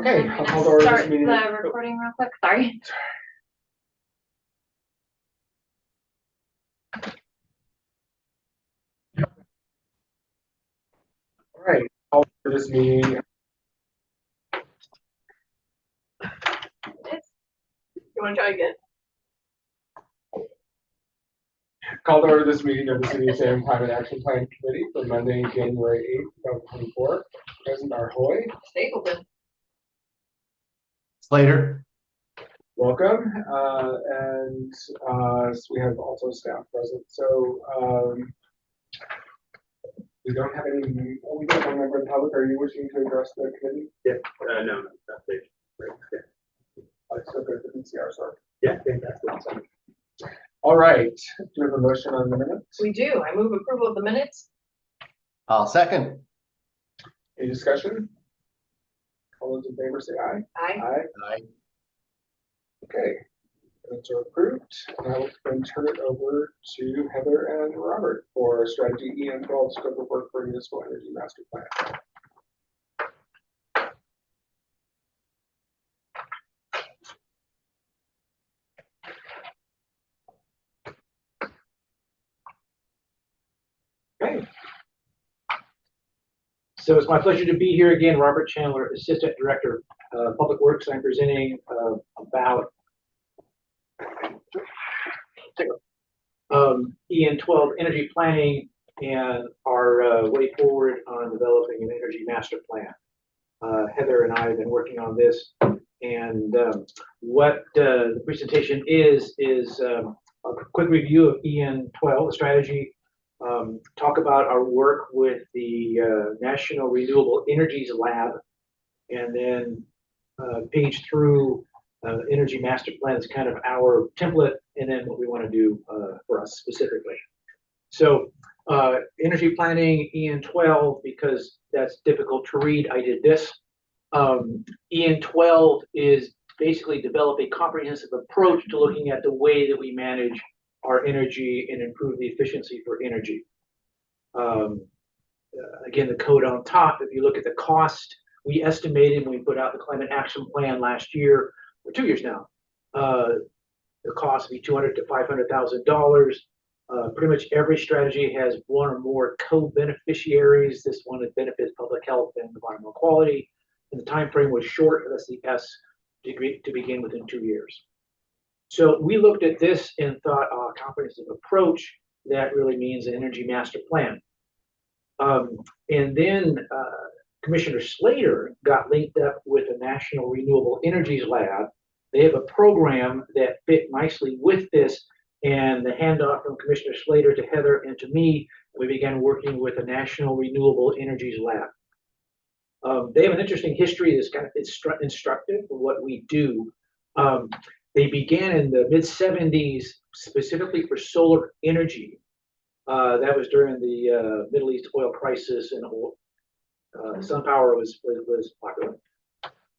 Okay, I'm I'll gonna call to order this start meeting. the recording real quick, sorry. All right, call for this meeting. You wanna try again? Call to order this meeting of the City of Salem Climate Action Plan Committee for Monday, January 8th, 2024. President Arhoy. Stapleton. Slater. Welcome, and so we have also staff present. So we don't have any. We don't have a member of the public. Are you wishing to address the committee? Yeah, no, that's it. Right, yeah. Let's go to the PCR, sorry. Yeah, fantastic. All right. Do we have a motion on the minutes? We do, I move approval of the minutes. I'll second. Any discussion? All those in favor say aye. Aye. Aye. Aye. Okay, minutes are approved. And I will then turn it over to Heather and Robert for strategy EN12 scope of work for municipal energy master plan. Okay, So it's my pleasure to be here again. Robert Chandler, Assistant Director of Public Works. I'm presenting about EN12 energy planning and our way forward on developing an energy master plan. Heather and I have been working on this, and what the presentation is a quick review of EN12, the strategy. Talk about our work with the National Renewable Energies Lab, and then page through Energy Master Plan is kind of our template, and then what we want to do for us specifically. So energy planning, EN12, because that's difficult to read, I did this. EN12 is basically develop a comprehensive approach to looking at the way that we manage our energy and improve the efficiency for energy. Again, the code on top, if you look at the cost, we estimated when we put out the climate action plan last year, or 2 years now, the cost would be $200,000 to $500,000. Pretty much every strategy has one or more co-beneficiaries. This one benefits public health and environmental quality. And the time frame was short, that's the S, to begin within 2 years. So we looked at this and thought, a comprehensive approach, that really means an energy master plan. And then Commissioner Slater got linked up with the National Renewable Energies Lab. They have a program that fit nicely with this, and the handoff from Commissioner Slater to Heather and to me, we began working with the National Renewable Energies Lab. They have an interesting history that's kind of instructive for what we do. They began in the mid-70s specifically for solar energy. That was during the Middle East oil crisis, and sun power was popular.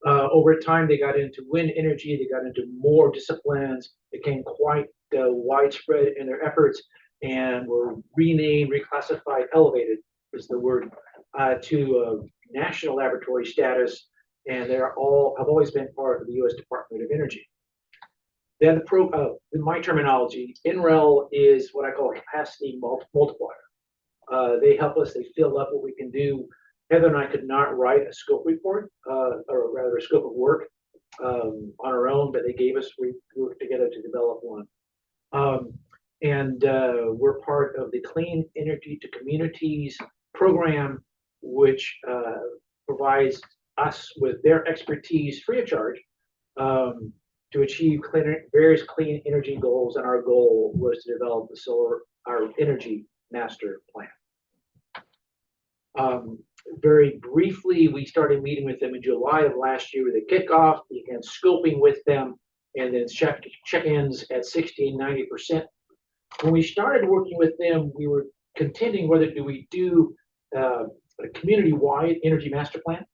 Over time, they got into wind energy, they got into more disciplines, became quite widespread in their efforts, and were renamed, reclassified, elevated is the word, to national laboratory status, and they have always been part of the U.S. Department of Energy. Then in my terminology, NREL is what I call a capacity multiplier. They help us, they fill up what we can do. Heather and I could not write a scope report, or rather a scope of work on our own, but they gave us, we worked together to develop one. We're part of the Clean Energy to Communities program, which provides us with their expertise free of charge to achieve various clean energy goals, and our goal was to develop our energy master plan. Very briefly, we started meeting with them in July of last year with a kickoff, began scoping with them, and then check-ins at 60 and 90%. When we started working with them, we were contending whether do we do a community-wide energy master plan,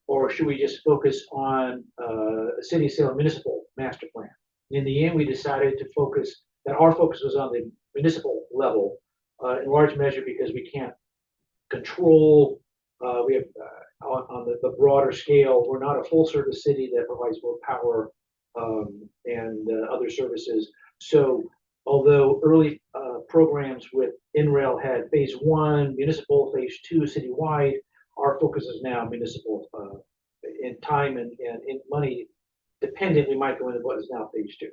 or should we just focus on a City of Salem municipal master plan? In the end, we decided to focus, that our focus was on the municipal level, in large measure because we can't control We have, on the broader scale, we're not a full service city that provides both power and other services. So although early programs with NREL had phase 1, municipal, phase 2, citywide, our focus is now municipal. In time and in money dependent, we might go into what is now phase 2.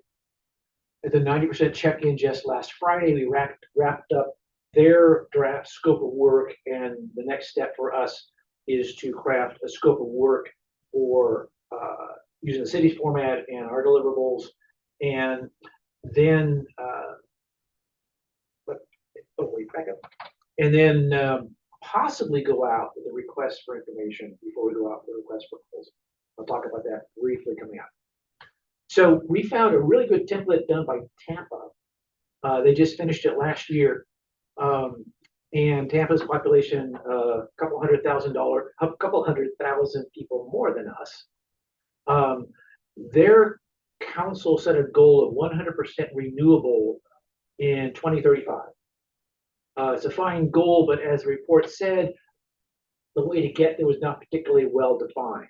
At the 90% check-in just last Friday, we wrapped up their draft scope of work, and the next step for us is to craft a scope of work for using the city's format and our deliverables, and then back up, and then possibly go out with a request for information before we go out with a request for proposal. I'll talk about that briefly coming up. So we found a really good template done by Tampa. They just finished it last year. And Tampa's population, a couple hundred thousand people more than us. Their council set a goal of 100% renewable in 2035. It's a fine goal, but as the report said, the way to get there was not particularly well defined.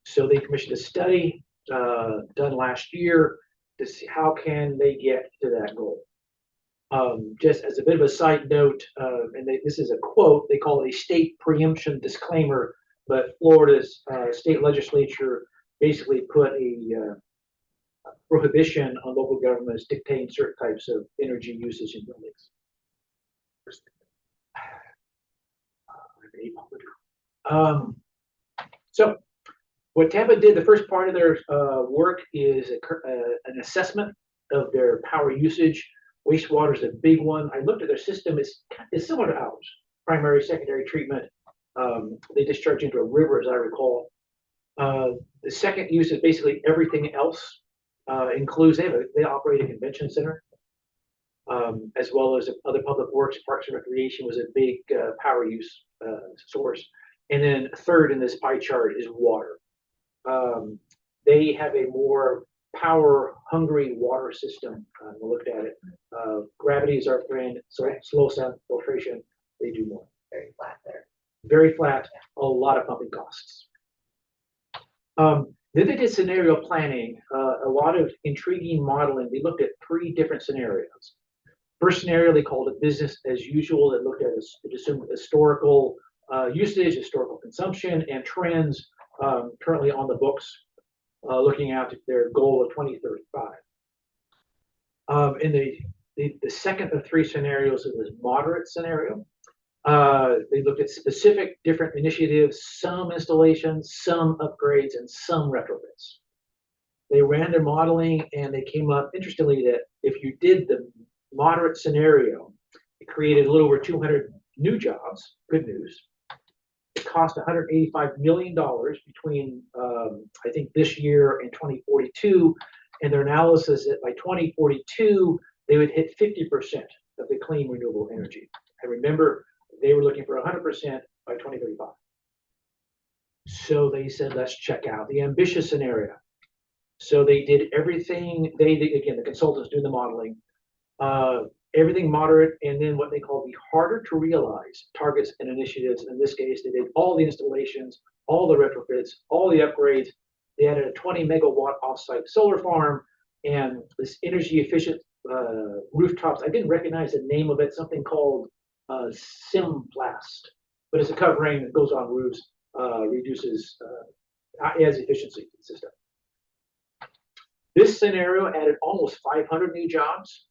So they commissioned a study done last year to see how can they get to that goal. Just as a bit of a side note, and this is a quote, they call it a state preemption disclaimer, but Florida's state legislature basically put a prohibition on local governments dictating certain types of energy usage in buildings. So what Tampa did, the first part of their work is an assessment of their power usage. Wastewater is a big one. I looked at their system. It's similar to ours, primary, secondary treatment. They discharge into a river, as I recall. The second use is basically everything else. Includes, they operate a convention center, as well as other public works. Parks and Recreation was a big power use source. And then third in this pie chart is water. They have a more power-hungry water system. We looked at it. Gravity is our friend, so slow sound filtration, they do more. Very flat there. Very flat, a lot of pumping costs. Then they did scenario planning, a lot of intriguing modeling. They looked at 3 different scenarios. First scenario, they called it business as usual. They looked at historical usage, historical consumption, and trends currently on the books, looking out at their goal of 2035. In the second of 3 scenarios, it was moderate scenario. They looked at specific different initiatives, some installations, some upgrades, and some retrofits. They ran their modeling and they came up, interestingly, that if you did the moderate scenario, it created a little over 200 new jobs. Good news. It cost $185 million between, I think, this year and 2042. And their analysis that by 2042, they would hit 50% of the clean renewable energy. And remember, they were looking for 100% by 2035. So they said, let's check out the ambitious scenario. So they did everything, again, the consultants doing the modeling, everything moderate, and then what they call the harder to realize targets and initiatives. In this case, they did all the installations, all the retrofits, all the upgrades. They added a 20 megawatt offsite solar farm and this energy efficient rooftops. I didn't recognize the name of it, something called Simplast, but it's a covering that goes on roofs, reduces, adds efficiency to the system. This scenario added almost 500 new jobs.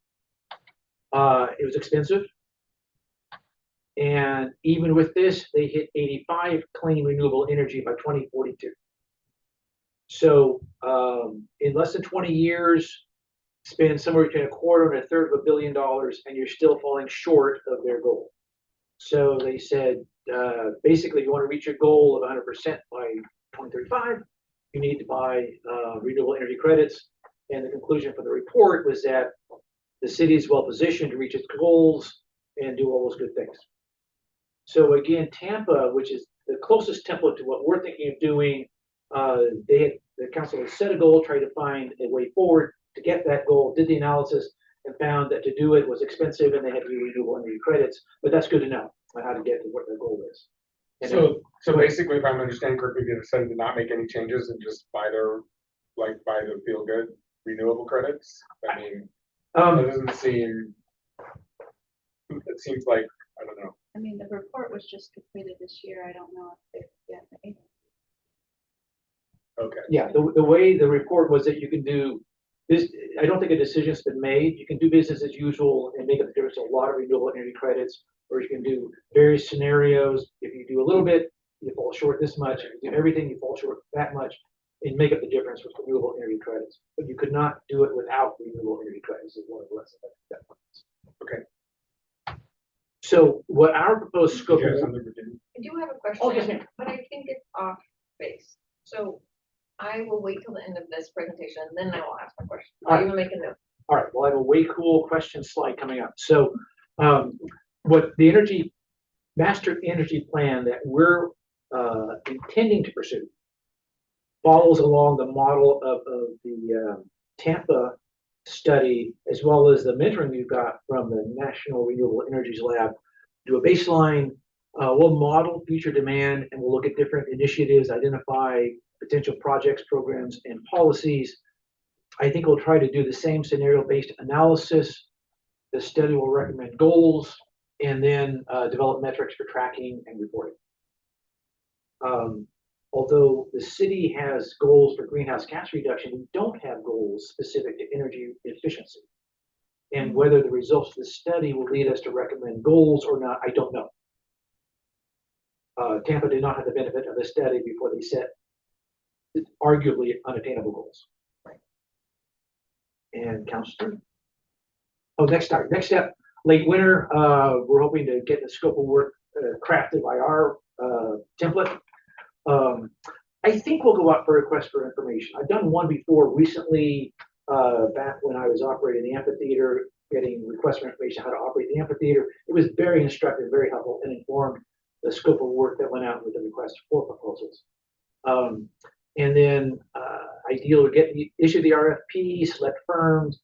It was expensive. And even with this, they hit 85 clean renewable energy by 2042. So in less than 20 years, spend somewhere between $250 and $350 million, and you're still falling short of their goal. So they said, basically, if you want to reach your goal of 100% by 2035, you need to buy renewable energy credits. And the conclusion for the report was that the city is well positioned to reach its goals and do all those good things. So again, Tampa, which is the closest template to what we're thinking of doing, the council has set a goal, tried to find a way forward to get that goal, did the analysis, and found that to do it was expensive and they had to do renewable energy credits. But that's good to know how to get to what their goal is. And So basically, if I'm understanding correctly, they decided to not make any changes and just buy the feel good renewable credits. I mean, that doesn't seem, it seems like, I don't know. I mean, the report was just completed this year. I don't know if they've yet made. Okay. Yeah, the way the report was that you can do this, I don't think a decision's been made. You can do business as usual and make up the difference a lot of renewable energy credits, or you can do various scenarios. If you do a little bit, you fall short this much. If you do everything, you fall short that much, and make up the difference with renewable energy credits. But you could not do it without renewable energy credits, is one of the lessons that points. Okay. So what our proposed Did scope you have of something, Virginia? I do have a Oh, yes, question, ma'am. but I think it's off base. So I will wait till the end of this presentation, then I will ask my question. I'll Alright. even make a note. All right, well, I have a way cool question slide coming up. So, what the master energy plan that we're intending to pursue follows along the model of the Tampa study, as well as the mentoring we've got from the National Renewable Energies Lab. Do a baseline, we'll model future demand, and we'll look at different initiatives, identify potential projects, programs, and policies. I think we'll try to do the same scenario-based analysis. The study will recommend goals and then develop metrics for tracking and reporting. Although the city has goals for greenhouse gas reduction, we don't have goals specific to energy efficiency. And whether the results of the study will lead us to recommend goals or not, I don't know. Tampa did not have the benefit of the study before they set arguably unattainable goals. And Councilor? Oh, next step, late winter, we're hoping to get the scope of work crafted by our template. I think we'll go out for requests for information. I've done one before recently, back when I was operating the amphitheater, getting requests for information how to operate the amphitheater. It was very instructive, very helpful, and informed the scope of work that went out with the request for proposals. And then ideally issue the RFP, select firms,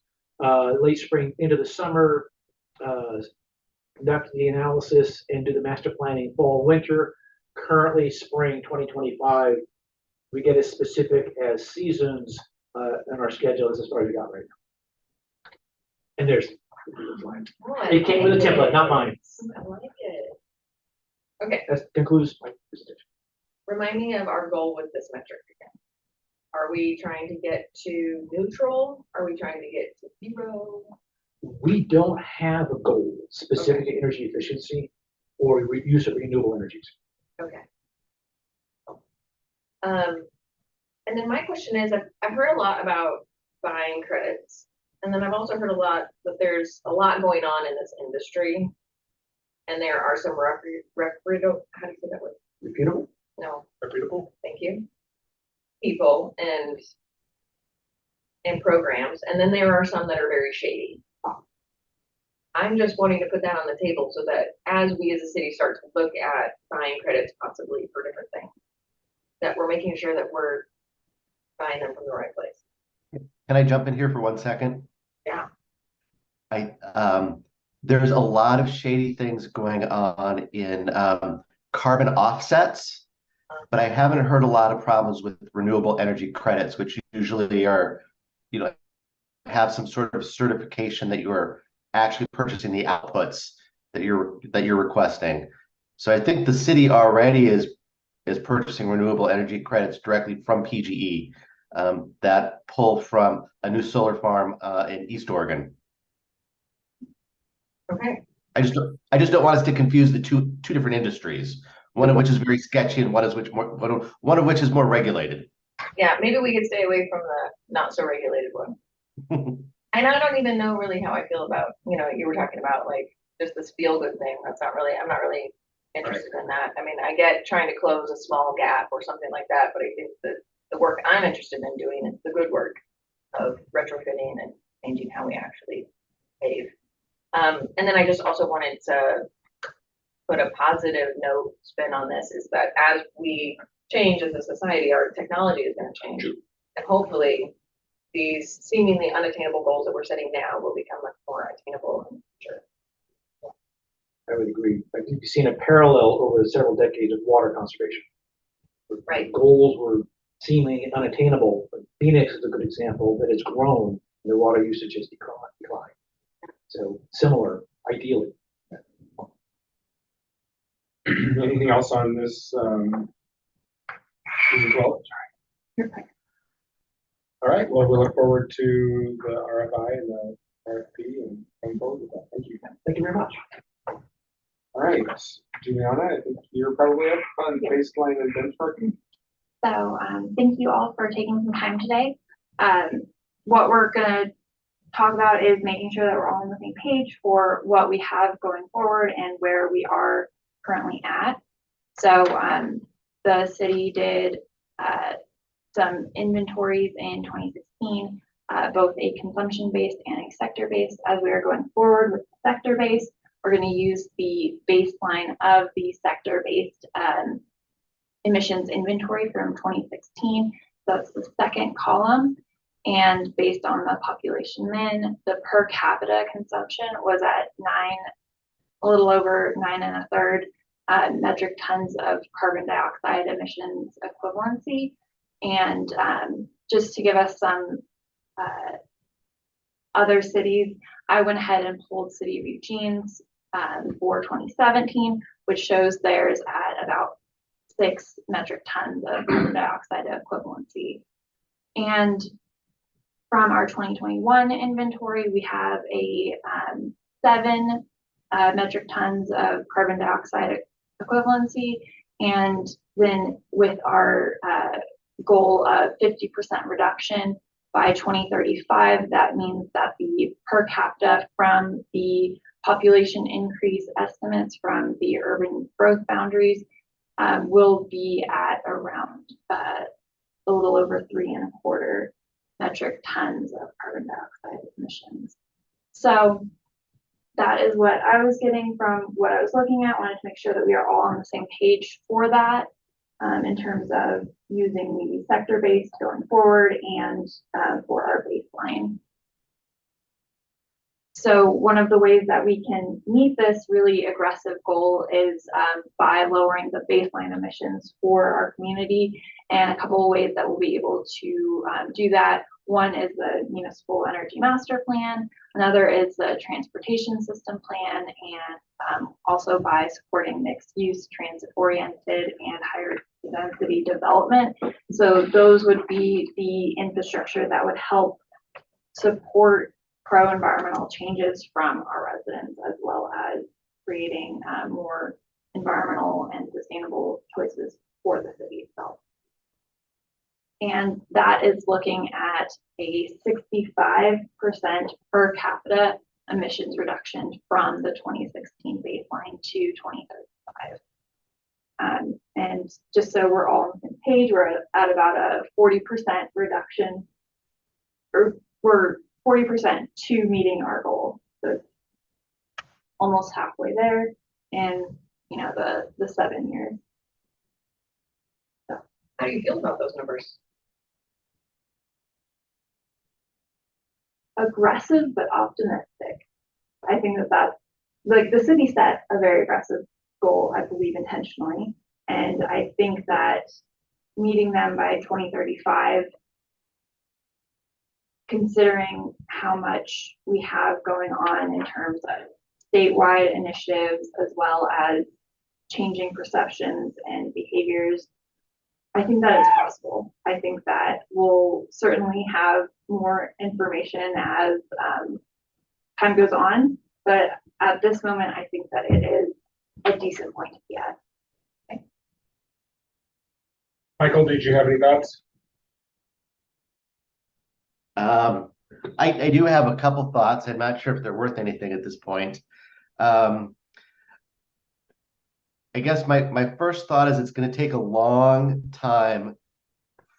late spring into the summer, conduct the analysis and do the master planning fall, winter. Currently spring 2025, we get as specific as seasons in our schedule as far as we got right now. And there's it came with a template, not mine. I like it. Okay, That concludes my presentation. remind me of our goal with this metric again. Are we trying to get to neutral? Are we trying to get to zero? We don't have a goal specific to energy efficiency or use of renewable energies. Okay. And then my question is, I've heard a lot about buying credits, and then I've also heard a lot that there's a lot going on in this industry, and there are some how do you say that word? Reputable? No, Reputable? thank you. People and programs, and then there are some that are very shady. I'm just wanting to put that on the table so that as we as a city start to look at buying credits possibly for different things, that we're making sure that we're buying them from the right place. Can I jump in here for 1 second? Yeah. There's a lot of shady things going on in carbon offsets, but I haven't heard a lot of problems with renewable energy credits, which usually are, have some sort of certification that you are actually purchasing the outputs that you're requesting. So I think the city already is purchasing renewable energy credits directly from PGE that pull from a new solar farm in East Oregon. Okay. I just don't want us to confuse the two different industries, one of which is very sketchy and one of which is more regulated. Yeah, maybe we could stay away from the not so regulated one. And I don't even know really how I feel about, you were talking about like just this feel good thing. I'm not really interested in that. I mean, I get trying to close a small gap or something like that, but I think the work I'm interested in doing is the good work of retrofitting and changing how we actually pave. And then I just also wanted to put a positive note spin on this is that as we change as a society, our technology is going to change. And hopefully these seemingly unattainable goals that we're setting now will become much more attainable in the future. I would agree. I think you've seen a parallel over the several decades of water conservation. Right. Goals were seemingly unattainable, but Phoenix is a good example that has grown and the water usage has declined. So similar, ideally. Anything else on this, season 12? All right, well, we look forward to the RFI and the RFP and going forward with that. Thank you. Thank you very much. All right, Juliana, I think you're probably up on baseline and benchmarking. So thank you all for taking some time today. What we're gonna talk about is making sure that we're all on the same page for what we have going forward and where we are currently at. So the city did some inventories in 2016, both a consumption-based and a sector-based. As we are going forward with the sector-based, we're going to use the baseline of the sector-based emissions inventory from 2016. So that's the second column. And based on the population then, the per capita consumption was at a little over 9.33 metric tons of carbon dioxide emissions equivalency. And just to give us some other cities, I went ahead and pulled City of Eugene's for 2017, which shows theirs at about 6 metric tons of carbon dioxide equivalency. And from our 2021 inventory, we have a 7 metric tons of carbon dioxide equivalency. And then with our goal of 50% reduction by 2035, that means that the per capita from the population increase estimates from the urban growth boundaries will be at around a little over 3.25 metric tons of carbon dioxide emissions. So that is what I was getting from what I was looking at. I wanted to make sure that we are all on the same page for that in terms of using the sector-based going forward and for our baseline. So one of the ways that we can meet this really aggressive goal is by lowering the baseline emissions for our community, and a couple of ways that we'll be able to do that. One is the Municipal Energy Master Plan, another is the Transportation System Plan, and also by supporting mixed use, transit-oriented, and higher density development. So those would be the infrastructure that would help support pro-environmental changes from our residents, as well as creating more environmental and sustainable choices for the city itself. And that is looking at a 65% per capita emissions reduction from the 2016 baseline to 2035. And just so we're all on the same page, we're at about a 40% reduction, or we're 40% to meeting our goal. So it's almost halfway there in, the 7 years. So how do you feel about those numbers? Aggressive but optimistic. I think that like the city set a very aggressive goal, I believe, intentionally, and I think that meeting them by 2035, considering how much we have going on in terms of statewide initiatives as well as changing perceptions and behaviors, I think that it's possible. I think that we'll certainly have more information as time goes on, but at this moment, I think that it is a decent point to be at. Okay. Michael, did you have any thoughts? I do have a couple thoughts. I'm not sure if they're worth anything at this point. I guess my first thought is it's going to take a long time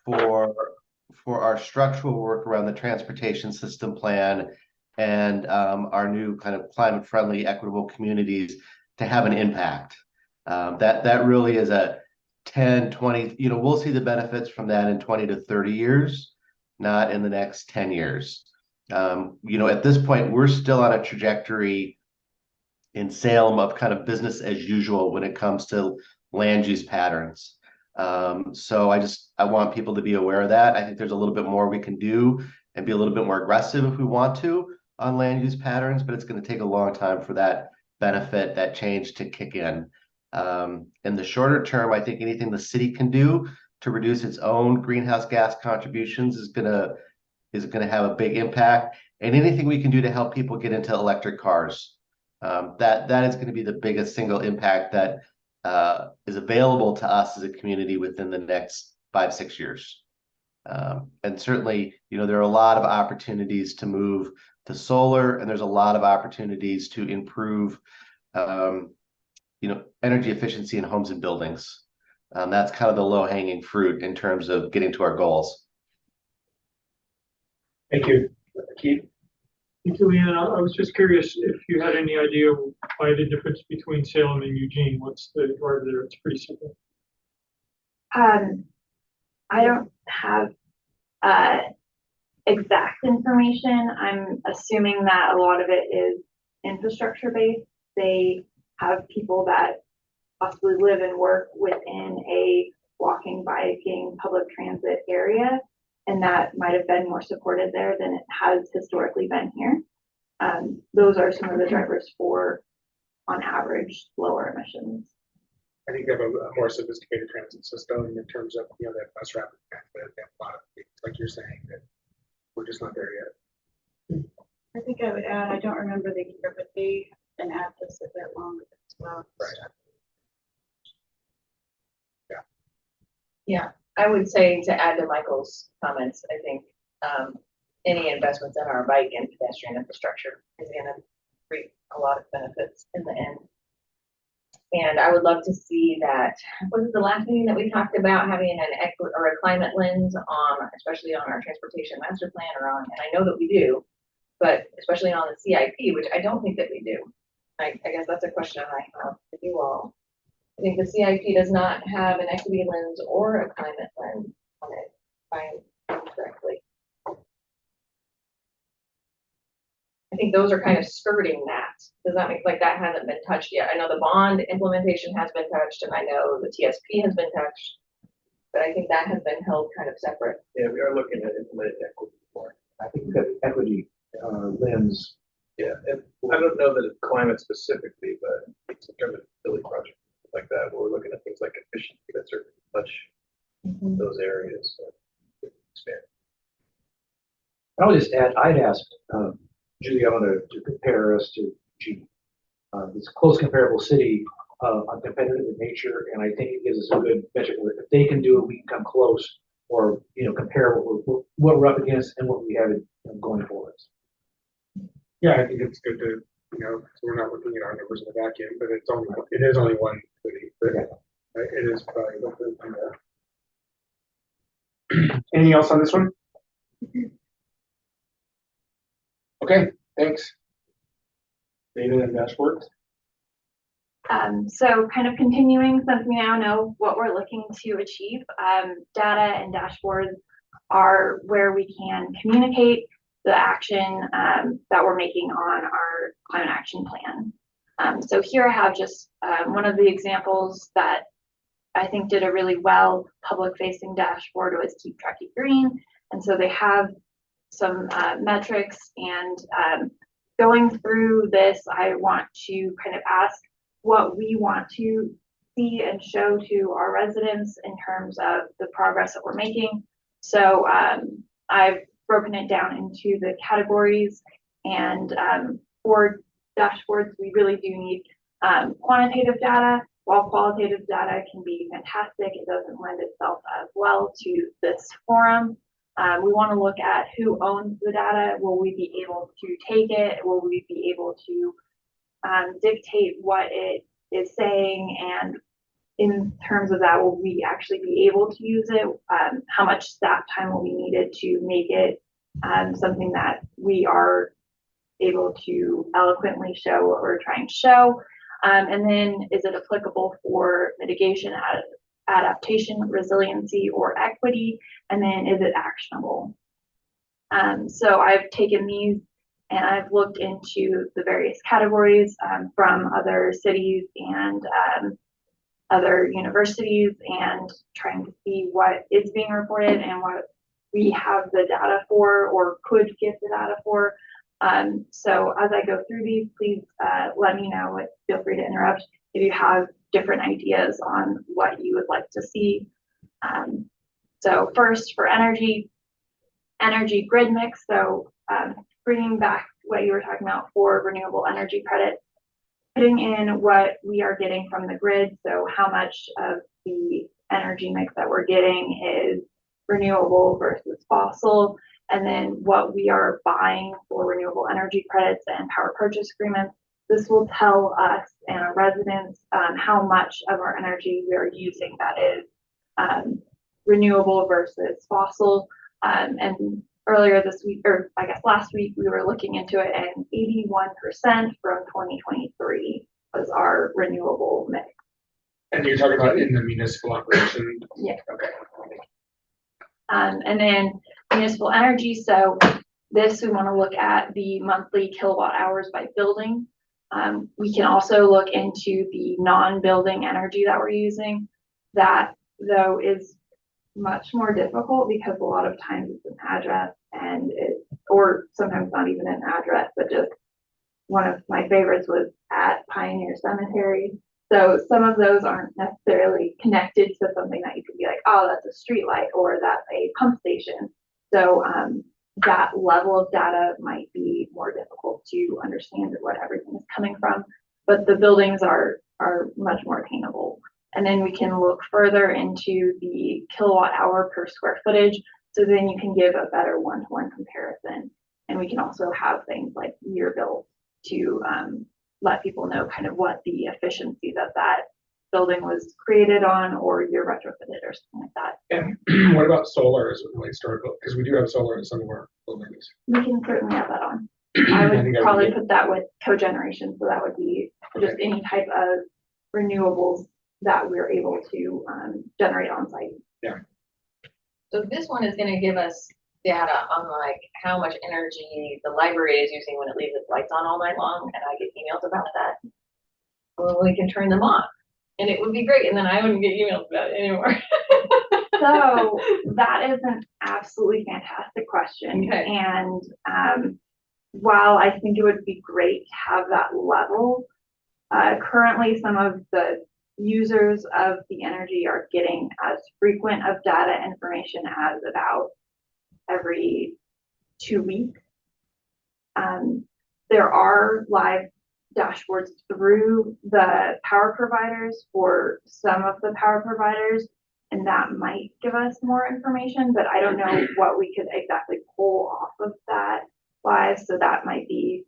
for our structural work around the transportation system plan and our new kind of climate friendly, equitable communities to have an impact. That really is a 10, 20, we'll see the benefits from that in 20 to 30 years, not in the next 10 years. At this point, we're still on a trajectory in Salem of kind of business as usual when it comes to land use patterns. So I want people to be aware of that. I think there's a little bit more we can do and be a little bit more aggressive if we want to on land use patterns, but it's going to take a long time for that benefit, that change to kick in. In the shorter term, I think anything the city can do to reduce its own greenhouse gas contributions is gonna have a big impact. And anything we can do to help people get into electric cars, that is going to be the biggest single impact that is available to us as a community within the next 5-6 years. And certainly, there are a lot of opportunities to move to solar, and there's a lot of opportunities to improve, energy efficiency in homes and buildings. That's kind of the low-hanging fruit in terms of getting to our goals. Thank you. Keith? Thank you, Leanne. I was just curious if you had any idea why the difference between Salem and Eugene. What's the driver there? It's pretty simple. I don't have exact information. I'm assuming that a lot of it is infrastructure based. They have people that possibly live and work within a walking, biking, public transit area, and that might have been more supported there than it has historically been here. Those are some of the drivers for, on average, lower emissions. I think they have a more sophisticated transit system in terms of, that bus rapid transit and a lot of things, like you're saying, that we're just not there yet. I think I would add, I don't remember the year, but they've been at this a bit longer as well. Right. Yeah, I would say to add to Michael's comments, I think any investments in our bike and pedestrian infrastructure is going to reap a lot of benefits in the end. And I would love to see that. Was it the last meeting that we talked about having an or a climate lens on, especially on our transportation master plan or on, and I know that we do, but especially on the CIP, which I don't think that we do. I guess that's a question I have for you all. I think the CIP does not have an equity lens or a climate lens on it, if I'm correctly. I think those are kind of skirting that. Does that make, like, that hasn't been touched yet? I know the bond implementation has been touched, and I know the TSP has been touched, but I think that has been held kind of separate. Yeah, we are looking at implementing equity more. I think we've got equity lens. Yeah, and I don't know that it's climate specifically, but it's in terms of Philly project like that, where we're looking at things like efficiency that certainly touch those areas. So expand. I'll just add, I'd asked Juliana to compare us to Eugene. It's a close comparable city on competitive in nature, and I think it gives us a good metric. If they can do it, we can come close, or compare what we're up against and what we have going forward. Yeah, I think it's good to, so we're not looking at our numbers in a vacuum, but it is only one city, but it is probably anything else on this one? Okay, thanks. Data and dashboards. So kind of continuing, since we now know what we're looking to achieve, data and dashboards are where we can communicate the action that we're making on our climate action plan. So here I have just one of the examples that I think did a really well public facing dashboard was Keep Truckee Green. And so they have some metrics, and going through this, I want to kind of ask what we want to see and show to our residents in terms of the progress that we're making. So I've broken it down into the categories, and for dashboards, we really do need quantitative data. While qualitative data can be fantastic, it doesn't lend itself as well to this forum. We want to look at who owns the data. Will we be able to take it? Will we be able to dictate what it is saying? And in terms of that, will we actually be able to use it? How much staff time will be needed to make it something that we are able to eloquently show what we're trying to show? And then is it applicable for mitigation, adaptation, resiliency, or equity? And then is it actionable? So I've taken these And I've looked into the various categories from other cities and other universities and trying to see what is being reported and what we have the data for or could get the data for. So as I go through these, please let me know. Feel free to interrupt if you have different ideas on what you would like to see. So first for energy grid mix. So bringing back what you were talking about for renewable energy credit, putting in what we are getting from the grid. So how much of the energy mix that we're getting is renewable versus fossil, and then what we are buying for renewable energy credits and power purchase agreements. This will tell us and our residents how much of our energy we are using that is renewable versus fossil. And earlier this week, or I guess last week, we were looking into it, and 81% from 2023 was our renewable mix. And you're talking about in the municipal operation? Yeah. Okay. And then municipal energy. So this, we want to look at the monthly kilowatt hours by building. We can also look into the non-building energy that we're using. That though is much more difficult because a lot of times it's an address and or sometimes not even an address, but just one of my favorites was at Pioneer Cemetery. So some of those aren't necessarily connected to something that you could be like, oh, that's a street light or that's a pump station. So that level of data might be more difficult to understand where everything is coming from, but the buildings are much more attainable. And then we can look further into the kilowatt hour per square footage. So then you can give a better one-to-one comparison. And we can also have things like year bills to let people know kind of what the efficiency that building was created on or year retrofitted or something like that. And what about solar as it relates to our, because we do have solar in some of our buildings. We can certainly have that on. I would probably put that with cogeneration. So that would be just any type of renewables that we're able to generate on site. Yeah. So this one is gonna give us data on like how much energy the library is using when it leaves its lights on all night long, and I get emails about that. Well, we can turn them off, and it would be great, and then I wouldn't get emails about it anymore. So that is an absolutely fantastic question. Okay. And while I think it would be great to have that level, currently some of the users of the energy are getting as frequent of data information as about every 2 weeks. There are live dashboards through the power providers for some of the power providers, and that might give us more information, but I don't know what we could exactly pull off of that live, so that might be.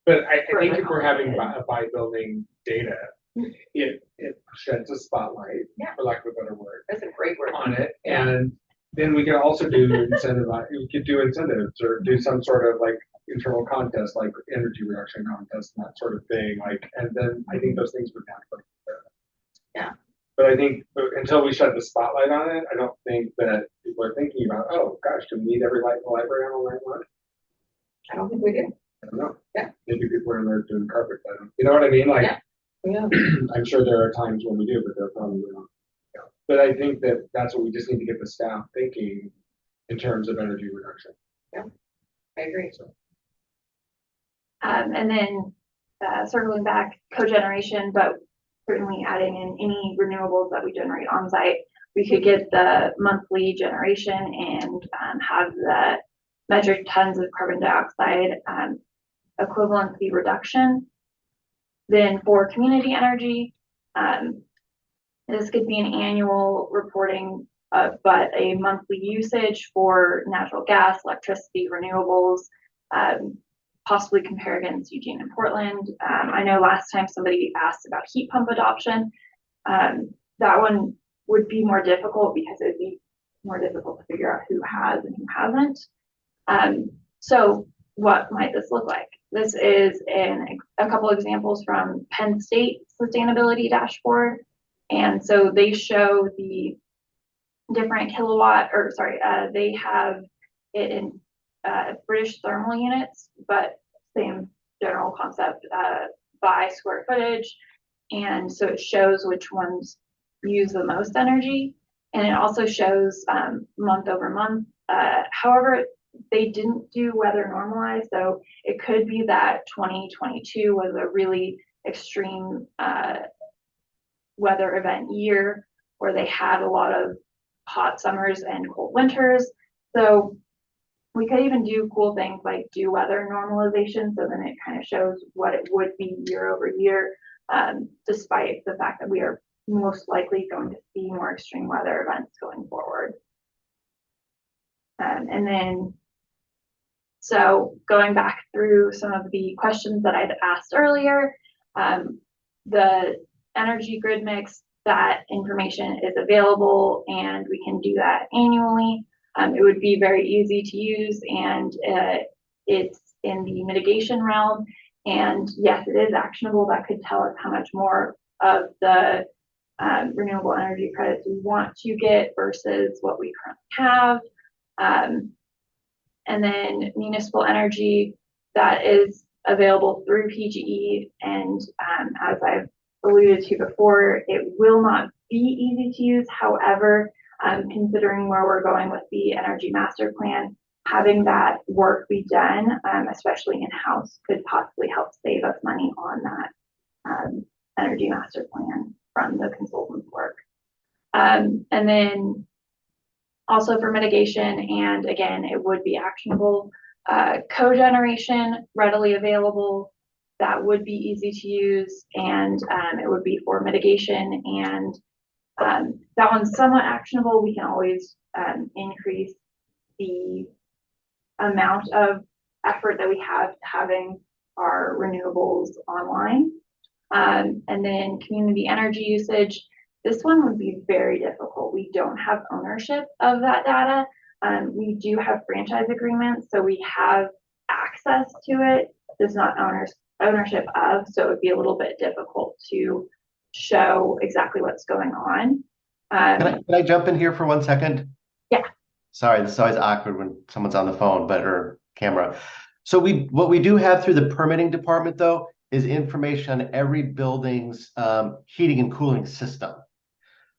But I think if we're having by building data, it sheds a spotlight, for lack of a better word, That's a great word. on it. And then we can also do we could do incentives or do some sort of like internal contest, like energy reduction contest and that sort of thing. Like, and then I think those things would happen. Yeah. But I think until we shed the spotlight on it, I don't think that people are thinking about, oh gosh, do we need every light in the library on all night long? I don't think we do. I don't know. Yeah. Maybe people are in there doing carpet cleaning. You know what I mean? Like, Yeah. I'm sure there are times when we do, but there are probably not. Yeah. But I think that that's what we just need to get the staff thinking in terms of energy reduction. Yeah, I agree. And then circling back, cogeneration, but certainly adding in any renewables that we generate on site, we could get the monthly generation and have the metric tons of carbon dioxide equivalency reduction. Then for community energy, this could be an annual reporting, but a monthly usage for natural gas, electricity, renewables, possibly compare against Eugene and Portland. I know last time somebody asked about heat pump adoption. That one would be more difficult because it would be more difficult to figure out who has and who hasn't. So what might this look like? This is a couple examples from Penn State Sustainability Dashboard. And so they show the different kilowatt, or sorry, they have it in British thermal units, but same general concept, by square footage. And so it shows which ones use the most energy. And it also shows month over month. However, they didn't do weather normalized. So it could be that 2022 was a really extreme weather event year where they had a lot of hot summers and cold winters. So we could even do cool things like do weather normalization. So then it kind of shows what it would be year over year, despite the fact that we are most likely going to see more extreme weather events going forward. And then, so going back through some of the questions that I'd asked earlier, the energy grid mix, that information is available and we can do that annually. It would be very easy to use, and it's in the mitigation realm. And yes, it is actionable. That could tell us how much more of the renewable energy credits we want to get versus what we currently have. And then municipal energy, that is available through PGE. And as I've alluded to before, it will not be easy to use. However, considering where we're going with the energy master plan, having that work be done, especially in-house, could possibly help save us money on that energy master plan from the consultant's work. And then also for mitigation, and again, it would be actionable, cogeneration readily available, that would be easy to use, and it would be for mitigation, and that one's somewhat actionable. We can always increase the amount of effort that we have to having our renewables online. And then community energy usage, this one would be very difficult. We don't have ownership of that data. We do have franchise agreements, so we have access to it. There's not ownership of, so it would be a little bit difficult to show exactly what's going on. Can I jump in here for 1 second? Yeah. Sorry, this is always awkward when someone's on the phone, or camera. So what we do have through the permitting department, though, is information on every building's heating and cooling system.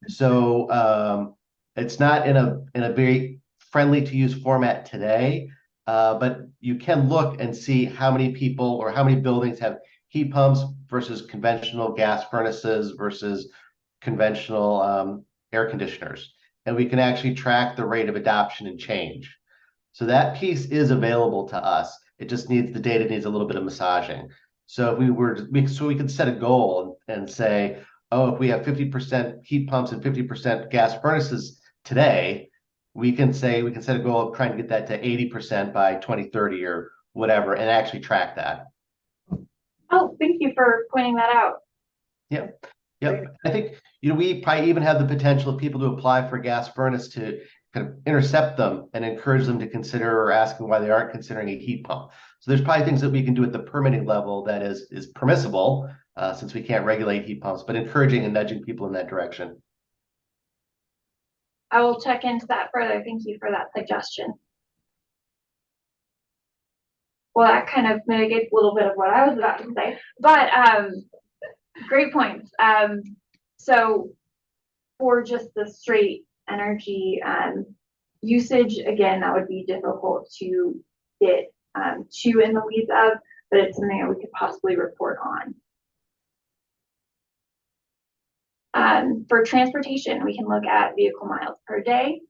So it's not in a very friendly to use format today, but you can look and see how many people or how many buildings have heat pumps versus conventional gas furnaces versus conventional air conditioners. And we can actually track the rate of adoption and change. So that piece is available to us. It just needs, the data needs a little bit of massaging. So if we could set a goal and say, oh, if we have 50% heat pumps and 50% gas furnaces today, we can set a goal of trying to get that to 80% by 2030 or whatever, and actually track that. Oh, thank you for pointing that out. Yep. I think, we probably even have the potential of people to apply for a gas furnace to kind of intercept them and encourage them to consider or ask them why they aren't considering a heat pump. So there's probably things that we can do at the permitting level that is permissible, since we can't regulate heat pumps, but encouraging and nudging people in that direction. I will check into that further. Thank you for that suggestion. Well, that kind of mitigates a little bit of what I was about to say, but great points. So for just the straight energy usage, again, that would be difficult to get too in the weeds of, but it's something that we could possibly report on. For transportation, we can look at vehicle miles per day,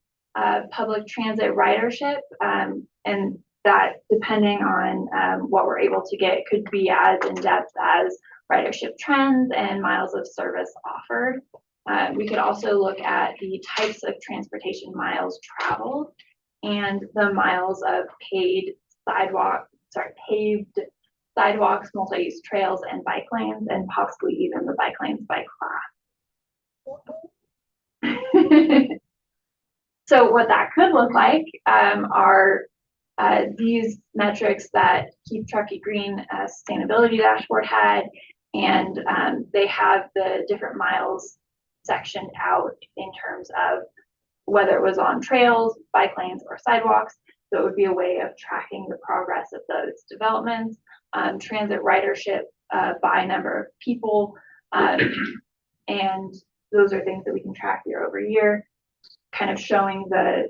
public transit ridership, and that, depending on what we're able to get, could be as in-depth as ridership trends and miles of service offered. We could also look at the types of transportation miles traveled and the miles of paved sidewalks, multi-use trails, and bike lanes, and possibly even the bike lanes by class. So what that could look like are these metrics that Keep Truckee Green sustainability dashboard had, and they have the different miles sectioned out in terms of whether it was on trails, bike lanes, or sidewalks. So it would be a way of tracking the progress of those developments, transit ridership by number of people. And those are things that we can track year over year, kind of showing the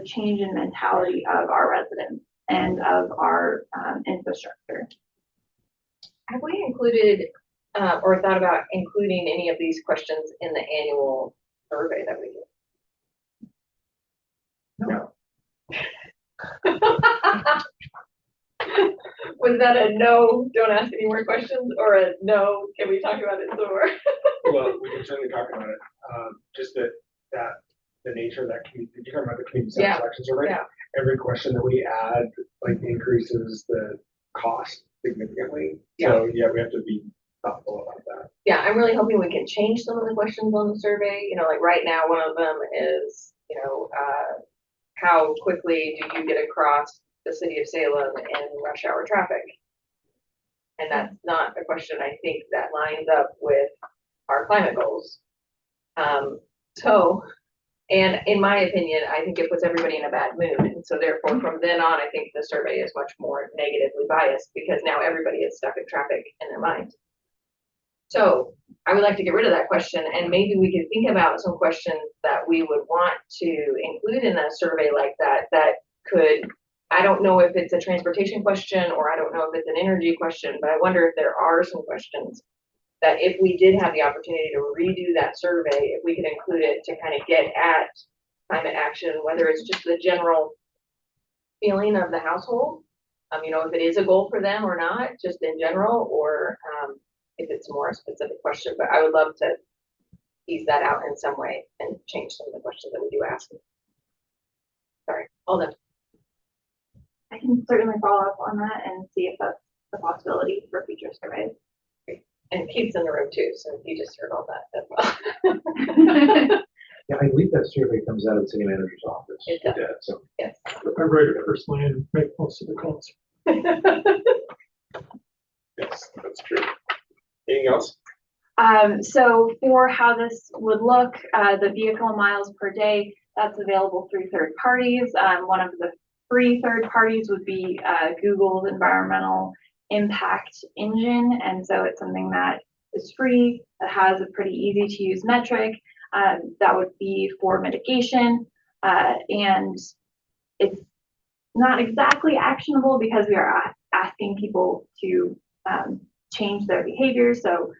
change in mentality of our residents and of our infrastructure. Have we included or thought about including any of these questions in the annual survey that we do? No. Was that a no, don't ask any more questions, or a no, can we talk about it some more? Well, we can certainly talk about it, just that the nature of that community, you're talking about the community Yeah, satisfaction survey. yeah. Every question that we add, like, increases the cost significantly. Yeah. So, yeah, we have to be thoughtful about that. Yeah, I'm really hoping we can change some of the questions on the survey. You know, like right now, one of them is, you know, how quickly do you get across the city of Salem in rush hour traffic? And that's not a question I think that lines up with our climate goals. And in my opinion, I think it puts everybody in a bad mood. And so therefore, from then on, I think the survey is much more negatively biased because now everybody is stuck in traffic in their mind. So I would like to get rid of that question, and maybe we could think about some questions that we would want to include in a survey like that, that could, I don't know if it's a transportation question or I don't know if it's an energy question, but I wonder if there are some questions that if we did have the opportunity to redo that survey, if we could include it to kind of get at climate action, whether it's just the general feeling of the household, you know, if it is a goal for them or not, just in general, or if it's more a specific question. But I would love to tease that out in some way and change some of the questions that we do ask. Sorry, hold on. I can certainly follow up on that and see if that's a possibility for future surveys. And Keith's in the room too, so he just heard all that as well. Yeah, I believe that survey comes out of the city manager's office. It does. Yeah, so. Yes. I write it personally and make most of the calls. Yes, that's true. Anything else? So for how this would look, the vehicle miles per day, that's available through third parties. One of the free third parties would be Google's environmental impact engine. And so it's something that is free, that has a pretty easy to use metric. That would be for mitigation. And it's not exactly actionable because we are asking people to change their behavior. So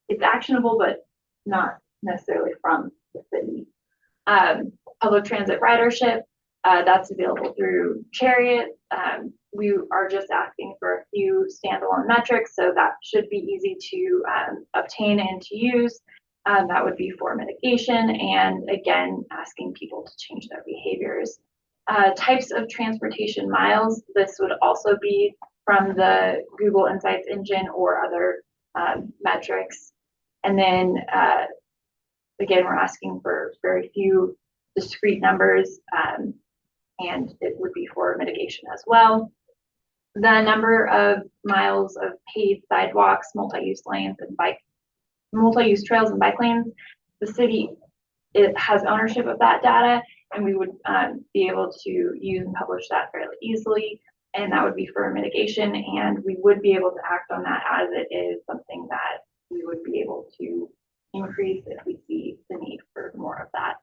it's actionable, but not necessarily from the city. Public transit ridership, that's available through Chariot. We are just asking for a few standalone metrics, so that should be easy to obtain and to use. That would be for mitigation, and again, asking people to change their behaviors. Types of transportation miles, this would also be from the Google Insights engine or other metrics. And then again, we're asking for very few discrete numbers, and it would be for mitigation as well. The number of miles of paved sidewalks, multi-use lanes, and multi-use trails and bike lanes, the city, it has ownership of that data, and we would be able to use and publish that fairly easily, and that would be for mitigation, and we would be able to act on that as it is something that we would be able to increase if we see the need for more of that.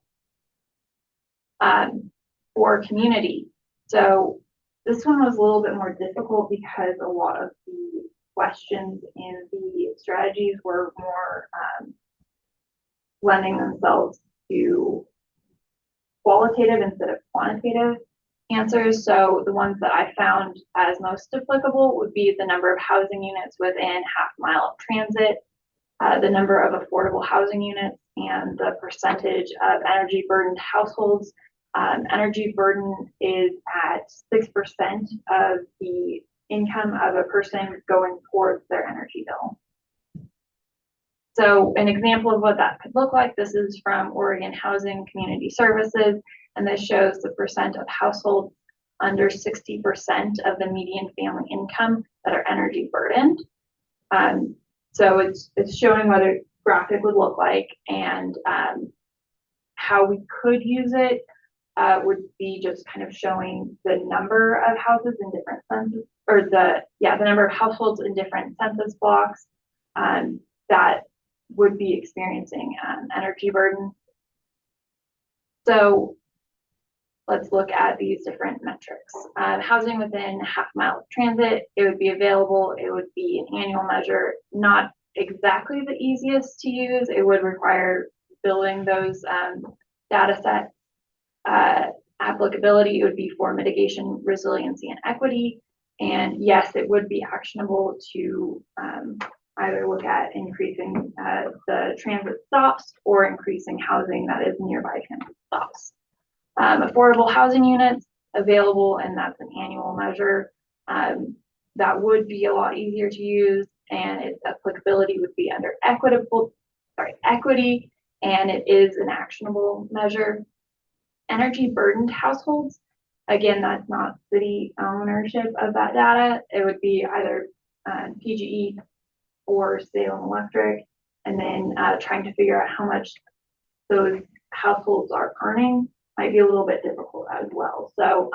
For community, so this one was a little bit more difficult because a lot of the questions in the strategies were more lending themselves to qualitative instead of quantitative answers. So the ones that I found as most applicable would be the number of housing units within half mile of transit, the number of affordable housing units, and the percentage of energy burdened households. Energy burden is at 6% of the income of a person going towards their energy bill. So an example of what that could look like, this is from Oregon Housing Community Services, and this shows the percent of households under 60% of the median family income that are energy burdened. So it's showing what a graphic would look like and how we could use it. would be just kind of showing the number of houses in different census, or the number of households in different census blocks that would be experiencing energy burden. So let's look at these different metrics. Housing within half-mile transit, it would be available. It would be an annual measure, not exactly the easiest to use. It would require building those data sets. Applicability, it would be for mitigation, resiliency, and equity. And yes, it would be actionable to either look at increasing the transit stops or increasing housing that is nearby transit stops. Affordable housing units available, and that's an annual measure. That would be a lot easier to use, and its applicability would be under equity, and it is an actionable measure. Energy burdened households, again, that's not city ownership of that data. It would be either PGE or Salem Electric, and then trying to figure out how much those households are earning might be a little bit difficult as well. So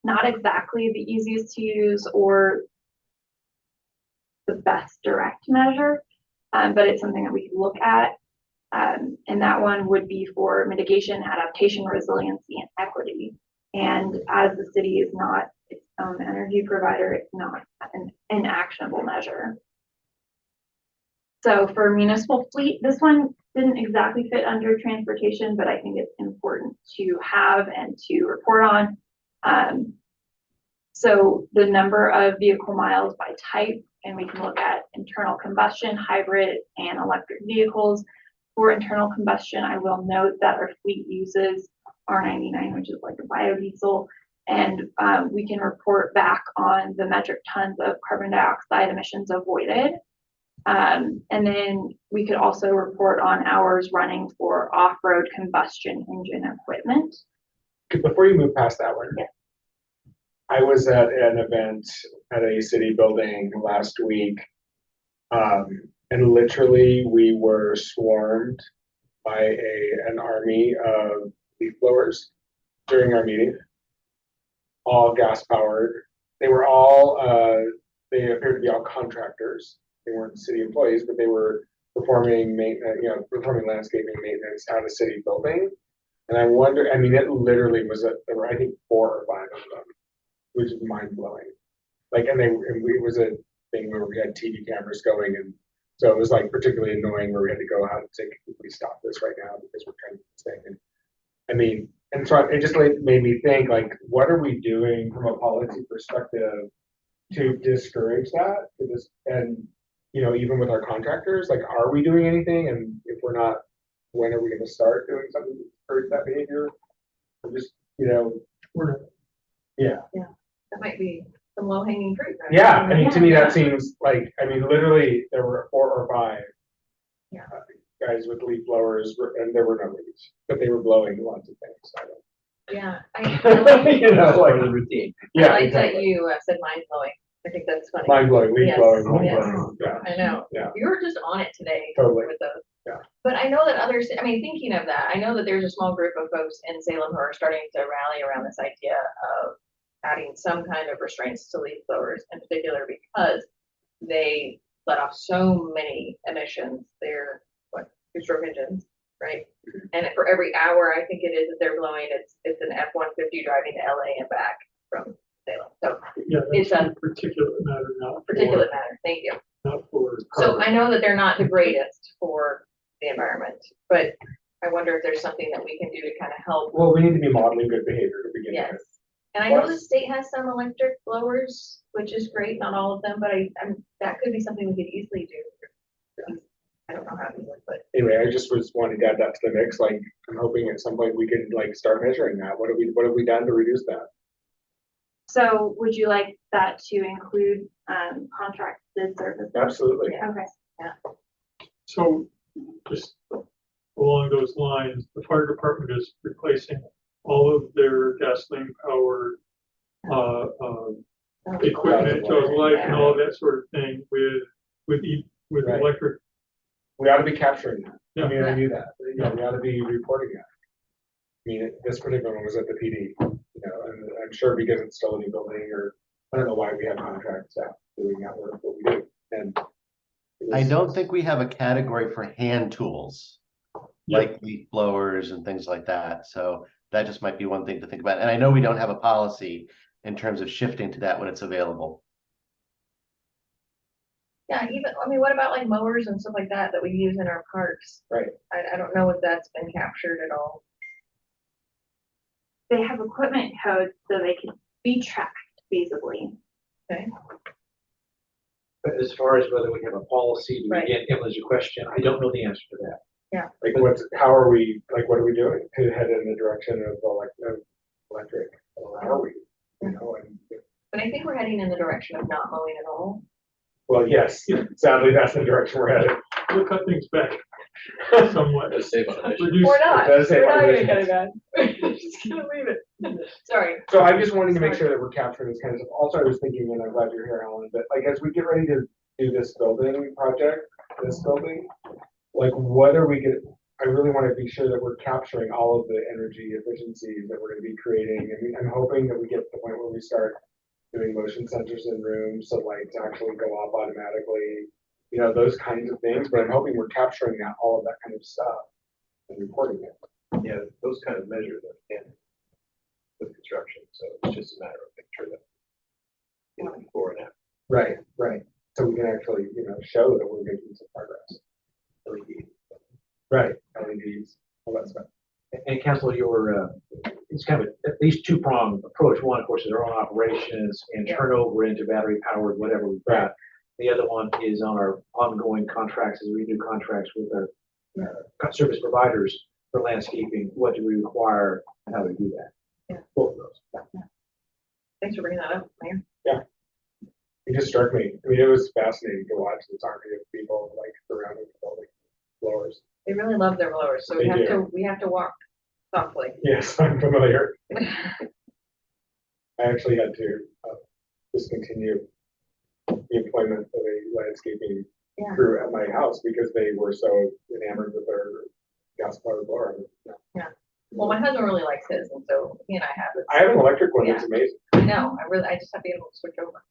not exactly the easiest to use or the best direct measure, but it's something that we can look at. And that one would be for mitigation, adaptation, resiliency, and equity. And as the city is not its own energy provider, it's not an actionable measure. So for municipal fleet, this one didn't exactly fit under transportation, but I think it's important to have and to report on. So the number of vehicle miles by type, and we can look at internal combustion, hybrid, and electric vehicles. For internal combustion, I will note that our fleet uses R99, which is like a biodiesel, and we can report back on the metric tons of carbon dioxide emissions avoided. And then we could also report on hours running for off-road combustion engine equipment. Before you move past that one, Yeah. I was at an event at a city building last week, and literally we were swarmed by an army of leaf blowers during our meeting, all gas powered. They were all, they appeared to be all contractors. They weren't city employees, but they were performing maintenance, performing landscaping maintenance at a city building. And I wonder, I mean, it literally was, there were, I think, 4 or 5 of them, which is mind blowing. Like, it was a thing where we had TV cameras going, and so it was like particularly annoying where we had to go out and say, can we stop this right now because we're trying to do this thing. And I mean, and so it just made me think, like, what are we doing from a policy perspective to discourage that? And even with our contractors, like, are we doing anything? And if we're not, when are we going to start doing something to discourage that behavior? Or just, we're, yeah. That might be some low hanging fruit. Right? Yeah, I mean, to me, that seems like, I mean, literally, there were 4 or 5 guys with leaf blowers, and there were no leaves, but they were blowing lots of things. So Yeah, like the routine. Yeah, I like exactly. that you said mind blowing. I think that's funny. Mind blowing, leaf Yes, blowing, mind yes. blowing. Yeah, I know. Yeah. You were just on it today. Totally. With those. Yeah. But I know that others, I mean, thinking of that, I know that there's a small group of folks in Salem who are starting to rally around this idea of adding some kind of restraints to leaf blowers in particular because they let off so many emissions. They're two-stroke engines, right? And for every hour, I think it is that they're blowing, it's an F-150 driving to LA and back from Salem. So Yeah, it's that's a a particulate matter, not particulate matter. Thank you. not for. So I know that they're not the greatest for the environment, but I wonder if there's something that we can do to kind of help. Well, we need to be modeling good behavior to begin Yes. with. And I know the state has some electric blowers, which is great, not all of them, but that could be something we could easily do. I don't know how to do it, but Anyway, I just was wanting to add that to the mix. Like, I'm hoping at some point we can start measuring that. What have we done to reduce that? So would you like that to include contracted services? Absolutely. Okay. So just along those lines, the fire department is replacing all of their gasoline powered equipment, jaws of life and all that sort of thing with Right. electric. We ought to be capturing that. Yeah. I mean, I knew that. We ought to be reporting that. mean, this particular one was at the PD, you know, and I'm sure because it's still a new building, or I don't know why we have contract staff doing that work, but we do, and. it I was- don't think we have a category for hand tools, Yeah. like leaf blowers and things like that. So that just might be one thing to think about. And I know we don't have a policy in terms of shifting to that when it's available. Yeah, even, I mean, what about like mowers and stuff like that that we use in our parks? Right. I don't know if that's been captured at all. They have equipment codes so they can be tracked feasibly. Okay, But as far as whether we have a policy, to Right. again, Emily's your question, I don't know the answer to that. Like how are we, like, what are we doing to head in the direction of electric? How are we, you know, and, but I think we're heading in the direction of not mowing at all. well, yes, sadly, that's the direction we're headed. We'll cut things back somewhat. Let's save on emissions. Reduce, We're not, does say we're not gonna emissions. cut it back. We're just gonna leave it. Sorry. So I'm just wanting to make sure that we're capturing this kind of stuff. Also, I was thinking, and I'm glad you're here, Alan, that like, as we get ready to do this building project, this building, like, what are we gonna, I really want to be sure that we're capturing all of the energy efficiencies that we're gonna be creating. I mean, I'm hoping that we get to the point where we start doing motion sensors in rooms, so lights actually go off automatically, you know, those kinds of things, but I'm hoping we're capturing that, all of that kind of stuff and reporting it. Yeah, those kind of measures are in with construction, so it's just a matter of making sure that, you know, before and after. Right, right. So we can actually, you know, show that we're making some progress. LED. Right, LEDs, all that stuff. And council, it's kind of at least two-pronged approach. One, of course, is our own operations and Yeah. turnover into battery-powered, whatever we've got. The other one is on our ongoing contracts, as we do contracts with our service providers for landscaping. What do we require and how do we do that? Yeah. Both of those. Thanks for bringing that up, Mayor. It just struck me. I mean, it was fascinating to watch this army of people like surrounding the building, blowers. They really love their blowers, so They we have to walk softly. Yes, I'm familiar. I actually had to discontinue the employment of a landscaping Yeah. crew at my house because they were so enamored with their gas powered blower. Well, my husband really likes his, and so he and I have this. I have an electric one. It's amazing. I know, I just have to be able to switch over.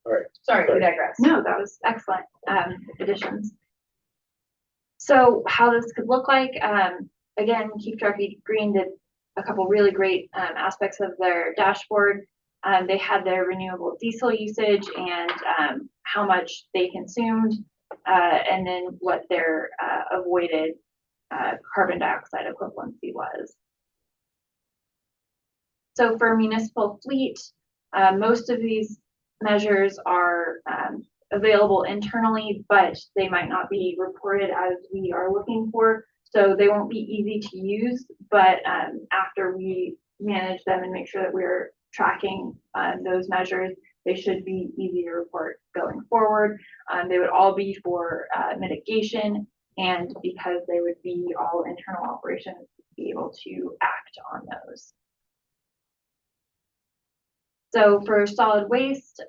All right. Sorry, we Sorry. digress. No, that was excellent, additions. So how this could look like, again, Keep Truckee Green did a couple really great, aspects of their dashboard. They had their renewable diesel usage and, how much they consumed, and then what their, avoided, carbon dioxide equivalency was. So for municipal fleet, most of these measures are available internally, but they might not be reported as we are looking for. So they won't be easy to use, but after we manage them and make sure that we're tracking those measures, they should be easy to report going forward. They would all be for mitigation, and because they would be all internal operations, be able to act on those. So for solid waste,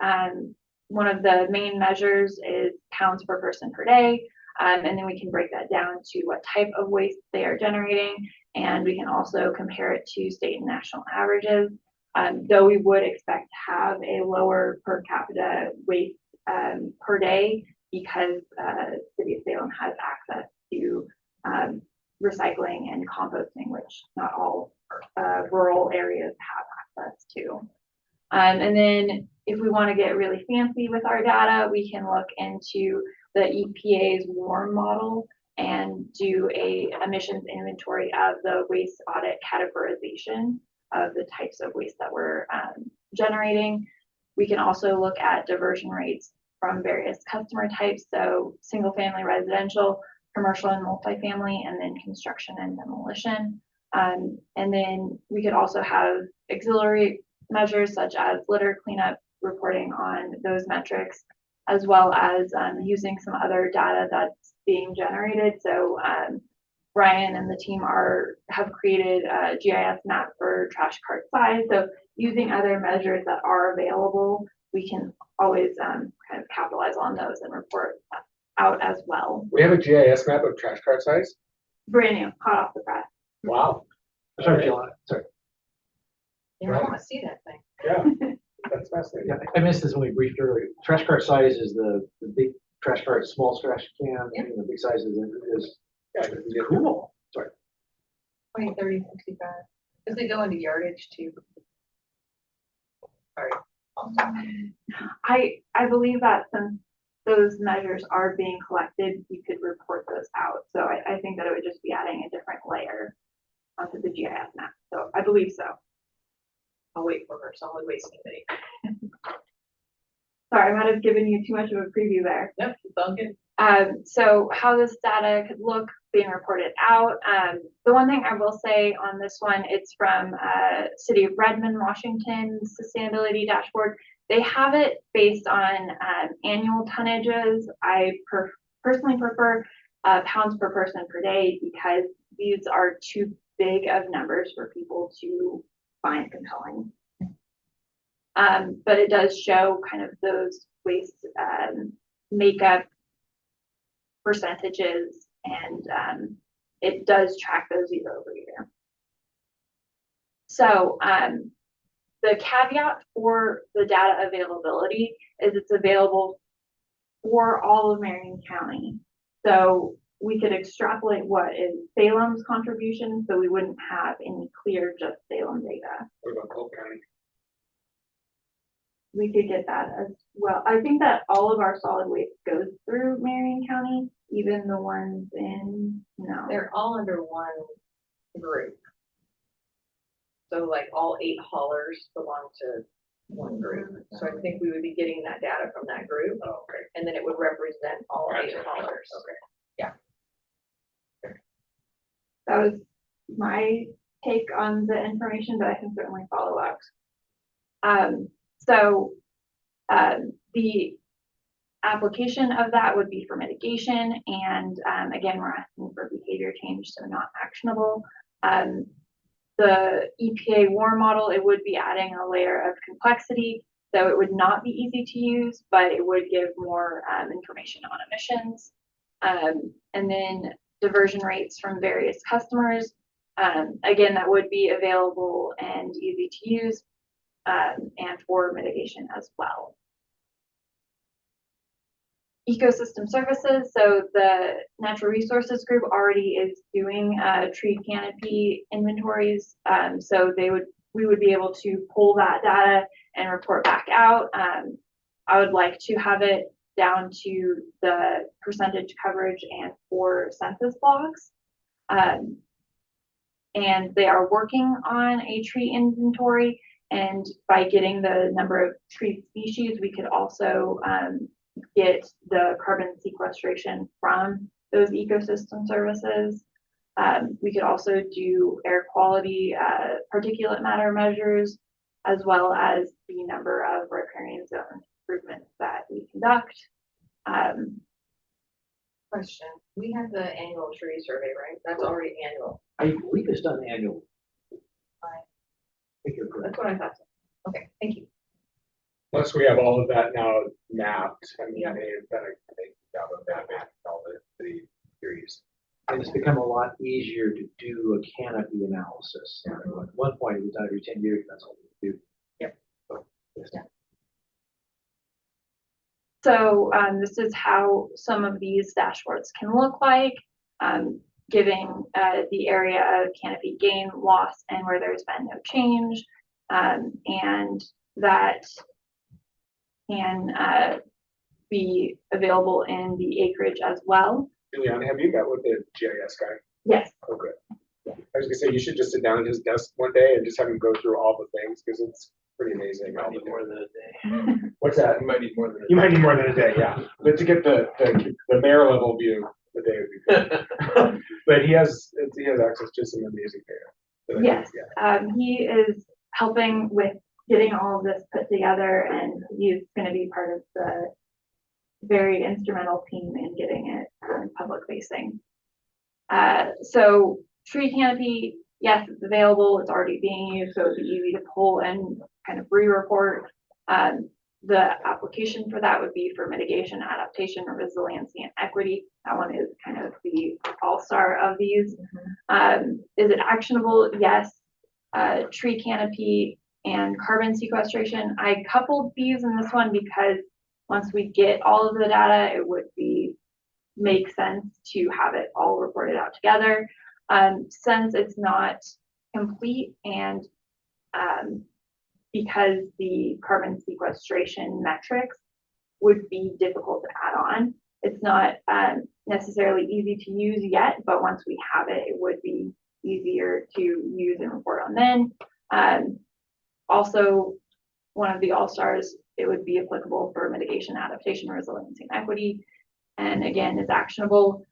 one of the main measures is pounds per person per day. And then we can break that down to what type of waste they are generating. And we can also compare it to state and national averages. Though we would expect to have a lower per capita waste per day because City of Salem has access to recycling and composting, which not all rural areas have access to. And then if we want to get really fancy with our data, we can look into the EPA's WARM model and do a emissions inventory of the waste audit categorization of the types of waste that we're generating. We can also look at diversion rates from various customer types, so single family residential, commercial and multifamily, and then construction and demolition. And then we could also have auxiliary measures such as litter cleanup, reporting on those metrics, as well as using some other data that's being generated. So Brian and the team have created a GIS map for trash cart size. So using other measures that are available, we can always kind of capitalize on those and report out as well. We have a GIS map of trash cart size. Brand new, hot off the press. Wow, Sorry, John, sorry. Yeah, I wanna see that thing. yeah, that's fascinating. Yeah, I missed this when we briefed earlier. Trash cart size is the big trash cart, small trash can, Yeah. and the big size is Yeah, you can get- cool. Sorry. 20, 30, 65. Does it go into yardage too? Sorry. I believe that since those measures are being collected, you could report those out. So I think that it would just be adding a different layer onto the GIS map. So I believe so. I'll wait for her solid waste committee. Sorry, I might have given you too much of a preview there. Yep, it's all good. So how this data could look being reported out. The one thing I will say on this one, it's from City of Redmond, Washington Sustainability Dashboard. They have it based on annual tonnages. I personally prefer pounds per person per day because these are too big of numbers for people to find compelling. But it does show kind of those waste makeup percentages, and it does track those year over year. So the caveat for the data availability is it's available for all of Marion County. So we could extrapolate what is Salem's contribution, so we wouldn't have any clear just Salem data. What about Polk County? We could get that as well. I think that all of our solid waste goes through Marion County, even the ones in, no. They're all under one group. So like all 8 haulers belong to one group. So I think we would be getting that data from that group, Oh, okay. and then it would represent all 8 Gotcha. haulers. Okay. That was my take on the information, but I can certainly follow up. The application of that would be for mitigation, and again, we're asking for behavior change, so not actionable. The EPA WAR model, it would be adding a layer of complexity, so it would not be easy to use, but it would give more information on emissions. And then diversion rates from various customers. Again, that would be available and easy to use, and for mitigation as well. Ecosystem services, so the natural resources group already is doing tree canopy inventories, so we would be able to pull that data and report back out. I would like to have it down to the percentage coverage and 4 census blocks. And they are working on a tree inventory, and by getting the number of tree species, we could also get the carbon sequestration from those ecosystem services. We could also do air quality, particulate matter measures, as well as the number of riparian zone improvements that we conduct. Question, we have the annual tree survey, right? That's already annual. I believe it's done annually. Right. I think you're correct. That's what I thought. Okay, thank you. Once we have all of that now mapped, I mean, Yeah. they've done a great job of mapping all the trees. And it's become a lot easier to do a canopy analysis. At one point, it was done every 10 years, that's all we do. Yep. So, yes. Yeah. So this is how some of these dashboards can look like, giving the area of canopy gain, loss, and where there's been no change. And that can be available in the acreage as well. Juliana, have you met with the GIS guy? Yes. Oh, good. I was gonna say, you should just sit down at his desk one day and just have him go through all the things, because it's pretty amazing. Might all need the more things. than a day. What's that? You might need more than a You might need more than a day, yeah. But to get the mayor level view, the day would be good. But he has access to some amazing data. Yes. Yeah. He is helping with getting all of this put together, and he's going to be part of the very instrumental team in getting it public facing. So tree canopy, yes, it's available. It's already being used, so it'd be easy to pull and kind of re-report. The application for that would be for mitigation, adaptation, resiliency, and equity. That one is kind of the all-star of these. Is it actionable? Yes. Tree canopy and carbon sequestration. I coupled these in this one because once we get all of the data, it would make sense to have it all reported out together. Since it's not complete and because the carbon sequestration metrics would be difficult to add on. It's not necessarily easy to use yet, but once we have it, it would be easier to use and report on then. Also, one of the all-stars, it would be applicable for mitigation, adaptation, resiliency, and equity, and again, is actionable.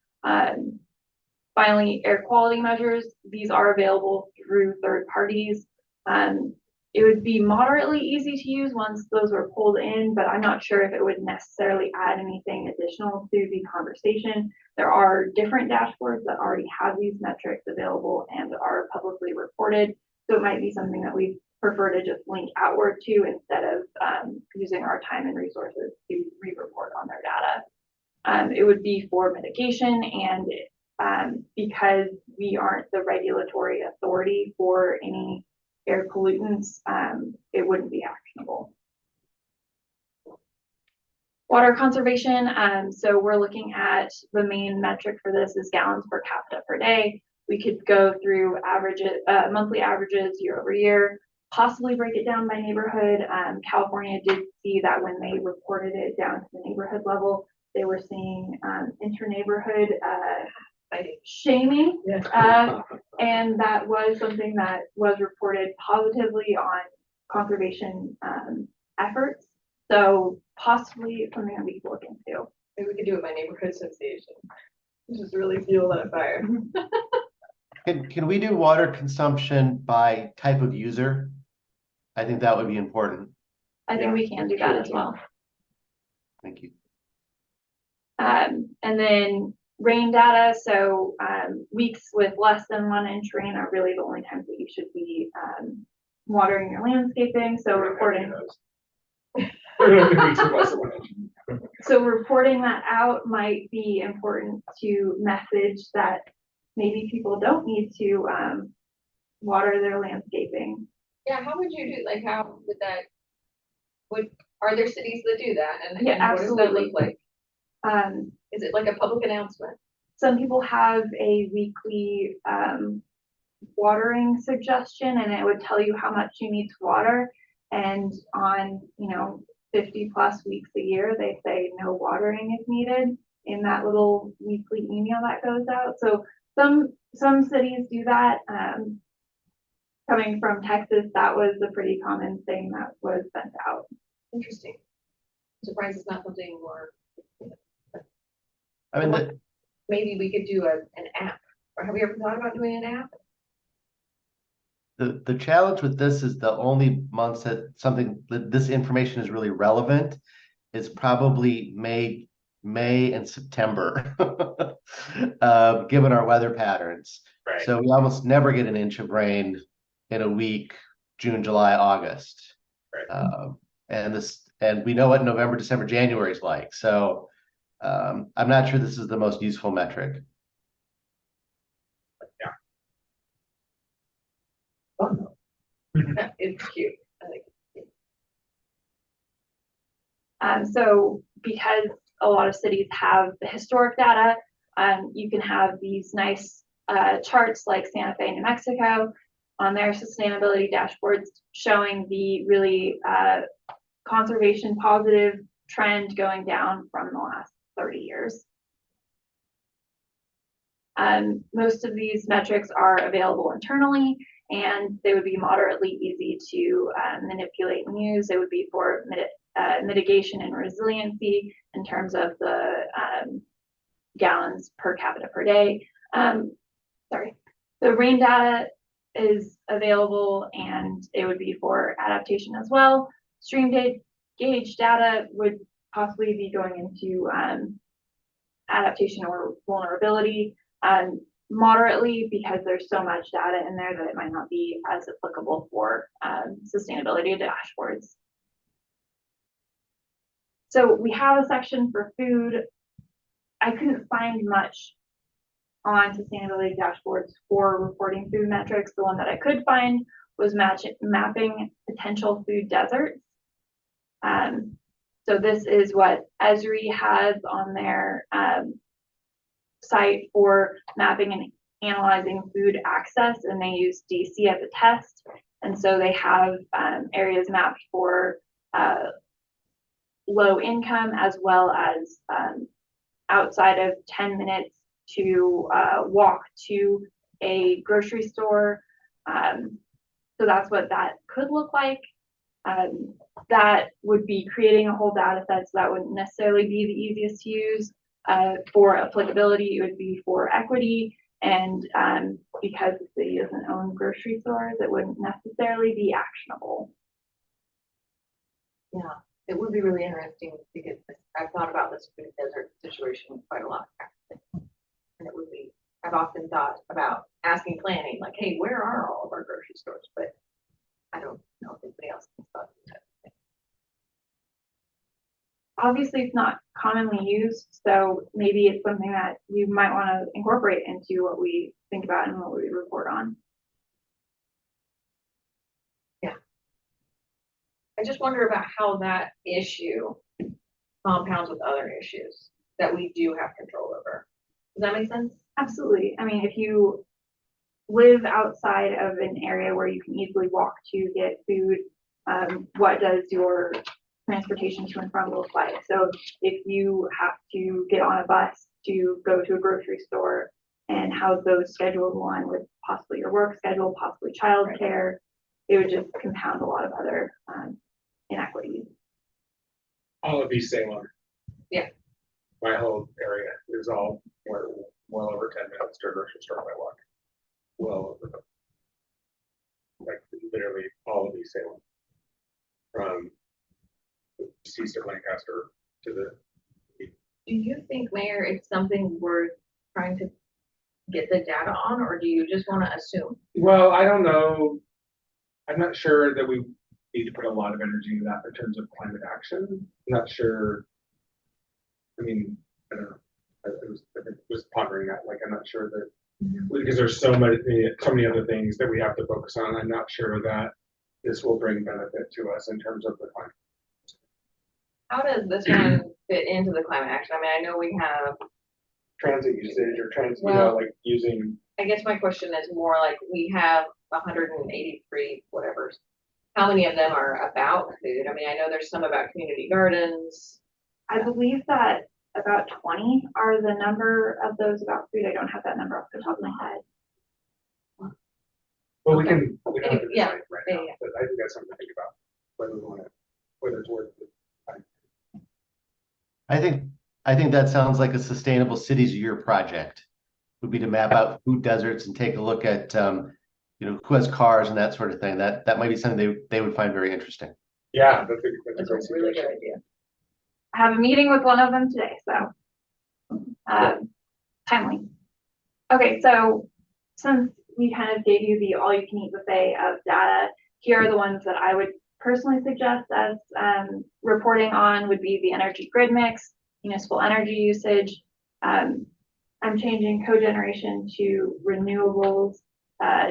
Finally, air quality measures. These are available through third parties. It would be moderately easy to use once those were pulled in, but I'm not sure if it would necessarily add anything additional to the conversation. There are different dashboards that already have these metrics available and are publicly reported. So it might be something that we prefer to just link outward to instead of using our time and resources to re-report on their data. It would be for mitigation, and because we aren't the regulatory authority for any air pollutants, it wouldn't be actionable. Water conservation, so we're looking at the main metric for this is gallons per capita per day. We could go through averages, monthly averages year over year, possibly break it down by neighborhood. California did see that when they reported it down to the neighborhood level, they were seeing inter-neighborhood shaming, and that was something that was reported positively on conservation efforts. So possibly something that we could look into. Maybe we could do it by neighborhood association. Just really fuel that fire. Can we do water consumption by type of user? I think that would be important. I think we can do that as well. Thank you. And then rain data. So weeks with less than 1 inch rain are really the only times that you should be watering your landscaping. So reporting. So reporting that out might be important to message that maybe people don't need to water their landscaping. Yeah, how would you do, like, how would that, are there cities that do that? And Yeah, and what does that absolutely. look like? Is it like a public announcement? Some people have a weekly watering suggestion, and it would tell you how much you need to water. And on, 50 plus weeks a year, they say no watering is needed in that little weekly email that goes out. So some cities do that. Coming from Texas, that was a pretty common thing that was sent out. Interesting. I'm surprised it's not something more. I mean, Maybe we could do an app. Or have we ever thought about doing an app? the challenge with this is the only months that this information is really relevant is probably May and September, given our weather patterns. Right. So we almost never get an inch of rain in a week, June, July, August. Right. And we know what November, December, January is like. So I'm not sure this is the most useful metric. It's cute. I like it. So because a lot of cities have the historic data, you can have these nice charts like Santa Fe, New Mexico on their sustainability dashboards showing the really conservation positive trend going down from the last 30 years. Most of these metrics are available internally, and they would be moderately easy to manipulate and use. They would be for mitigation and resiliency in terms of the gallons per capita per day. The rain data is available, and it would be for adaptation as well. Stream gauge data would possibly be going into adaptation or vulnerability. Moderately, because there's so much data in there that it might not be as applicable for sustainability dashboards. So we have a section for food. I couldn't find much on sustainability dashboards for reporting food metrics. The one that I could find was mapping potential food deserts. So this is what Esri has on their site for mapping and analyzing food access, and they use DC as a test. And so they have areas mapped for low income, as well as outside of 10 minutes to walk to a grocery store. So that's what that could look like. That would be creating a whole data set, so that wouldn't necessarily be the easiest to use. For applicability, it would be for equity, and because the city doesn't own grocery stores, it wouldn't necessarily be actionable. Yeah, it would be really interesting because I've thought about this food desert situation quite a lot, actually. And it would be, I've often thought about asking planning, like, hey, where are all of our grocery stores? But I don't know if anybody else thinks about that. Obviously, it's not commonly used, so maybe it's something that you might want to incorporate into what we think about and what we report on. Yeah. I just wonder about how that issue compounds with other issues that we do have control over. Does that make sense? Absolutely. I mean, if you live outside of an area where you can easily walk to get food, what does your transportation to and from look like? So if you have to get on a bus to go to a grocery store, and how those schedules align with possibly your work schedule, possibly childcare, it would just compound a lot of other inequities. All of East Salem. Yeah. My whole area is all well over 10 minutes to a grocery store by walk. Well over, like literally all of East Salem. From east of Lancaster to the. Do you think, Mayor, it's something we're trying to get the data on, or do you just want to assume? Well, I don't know. I'm not sure that we need to put a lot of energy into that in terms of climate action. I'm not sure. I mean, I don't know. I was pondering that. Like, I'm not sure that because there's so many other things that we have to focus on. I'm not sure that this will bring benefit to us in terms of the climate. How does this one fit into the climate action? I mean, I know we have. Transit usage or transit, Well, like using. I guess my question is more like we have 183 whatever. How many of them are about food? I mean, I know there's some about community gardens. I believe that about 20 are the number of those about food. I don't have that number off the top of my head. Well, Okay. we don't have to Yeah, decide right yeah, now, yeah. but I think that's something to think about, whether it's worth it. I think that sounds like a sustainable cities year project. Would be to map out food deserts and take a look at who has cars and that sort of thing. That might be something they would find very interesting. Yeah, that's a That's great a really good suggestion. idea. I have a meeting with one of them today, so timely. Okay, so since we kind of gave you the all you can eat buffet of data, here are the ones that I would personally suggest as reporting on would be the energy grid mix, municipal energy usage. I'm changing cogeneration to renewables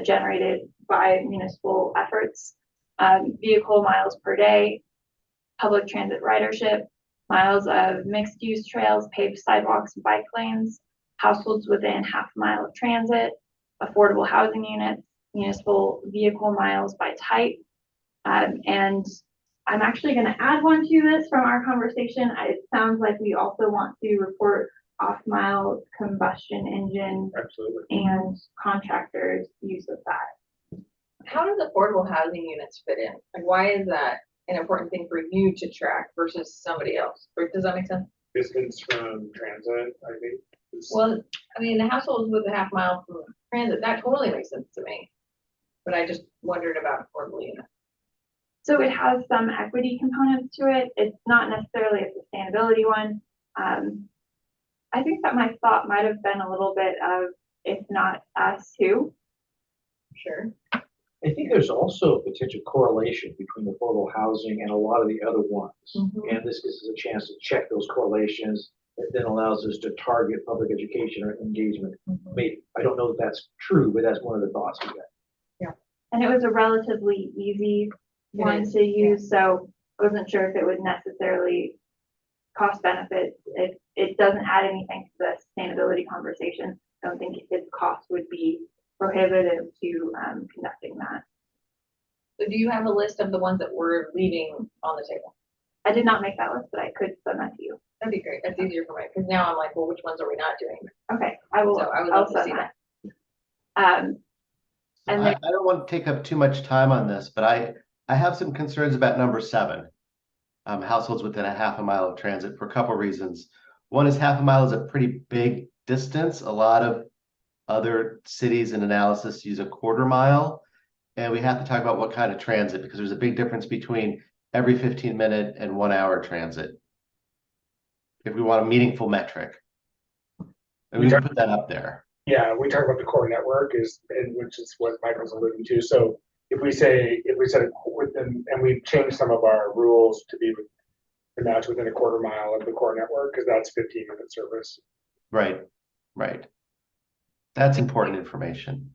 generated by municipal efforts, vehicle miles per day, public transit ridership, miles of mixed use trails, paved sidewalks, and bike lanes, households within half a mile of transit, affordable housing units, municipal vehicle miles by type. And I'm actually going to add one to this from our conversation. It sounds like we also want to report off-mile combustion engine Absolutely. and contractors' use of that. How do the affordable housing units fit in? Like, why is that an important thing for you to track versus somebody else? Or does that make sense? Distance from transit, I think. Well, I mean, the households with a half mile from transit, that totally makes sense to me. But I just wondered about affordable units. So it has some equity components to it. It's not necessarily a sustainability one. I think that my thought might have been a little bit of, if not us too. Sure. I think there's also a potential correlation between affordable housing and a lot of the other ones. Mhm. And this gives us a chance to check those correlations that then allows us to target public education or engagement. Mhm. Maybe, I don't know if that's true, but that's one of the thoughts we got. And it was a relatively easy It one is, to use, so I wasn't sure if it would necessarily cost benefits. It doesn't add anything to the sustainability conversation. I don't think its cost would be prohibitive to conducting that. So do you have a list of the ones that we're leaving on the table? I did not make that list, but I could send that to you. That'd be great. That's easier for me, because now I'm like, well, which ones are we not doing? Okay, I will, So I would I'll love to see send that. that. And I don't want to take up too much time on this, but I have some concerns about number 7. Households within a half a mile of transit for a couple reasons. One is half a mile is a pretty big distance. A lot of other cities and analysis use a quarter mile. And we have to talk about what kind of transit, because there's a big difference between every 15-minute and 1 hour transit. If we want a meaningful metric. And we can put that up there. Yeah, we talk about the core network which is what Michael's alluding to. So if we said within, and we've changed some of our rules to match within a quarter mile of the core network, because that's 15-minute service. Right. That's important information.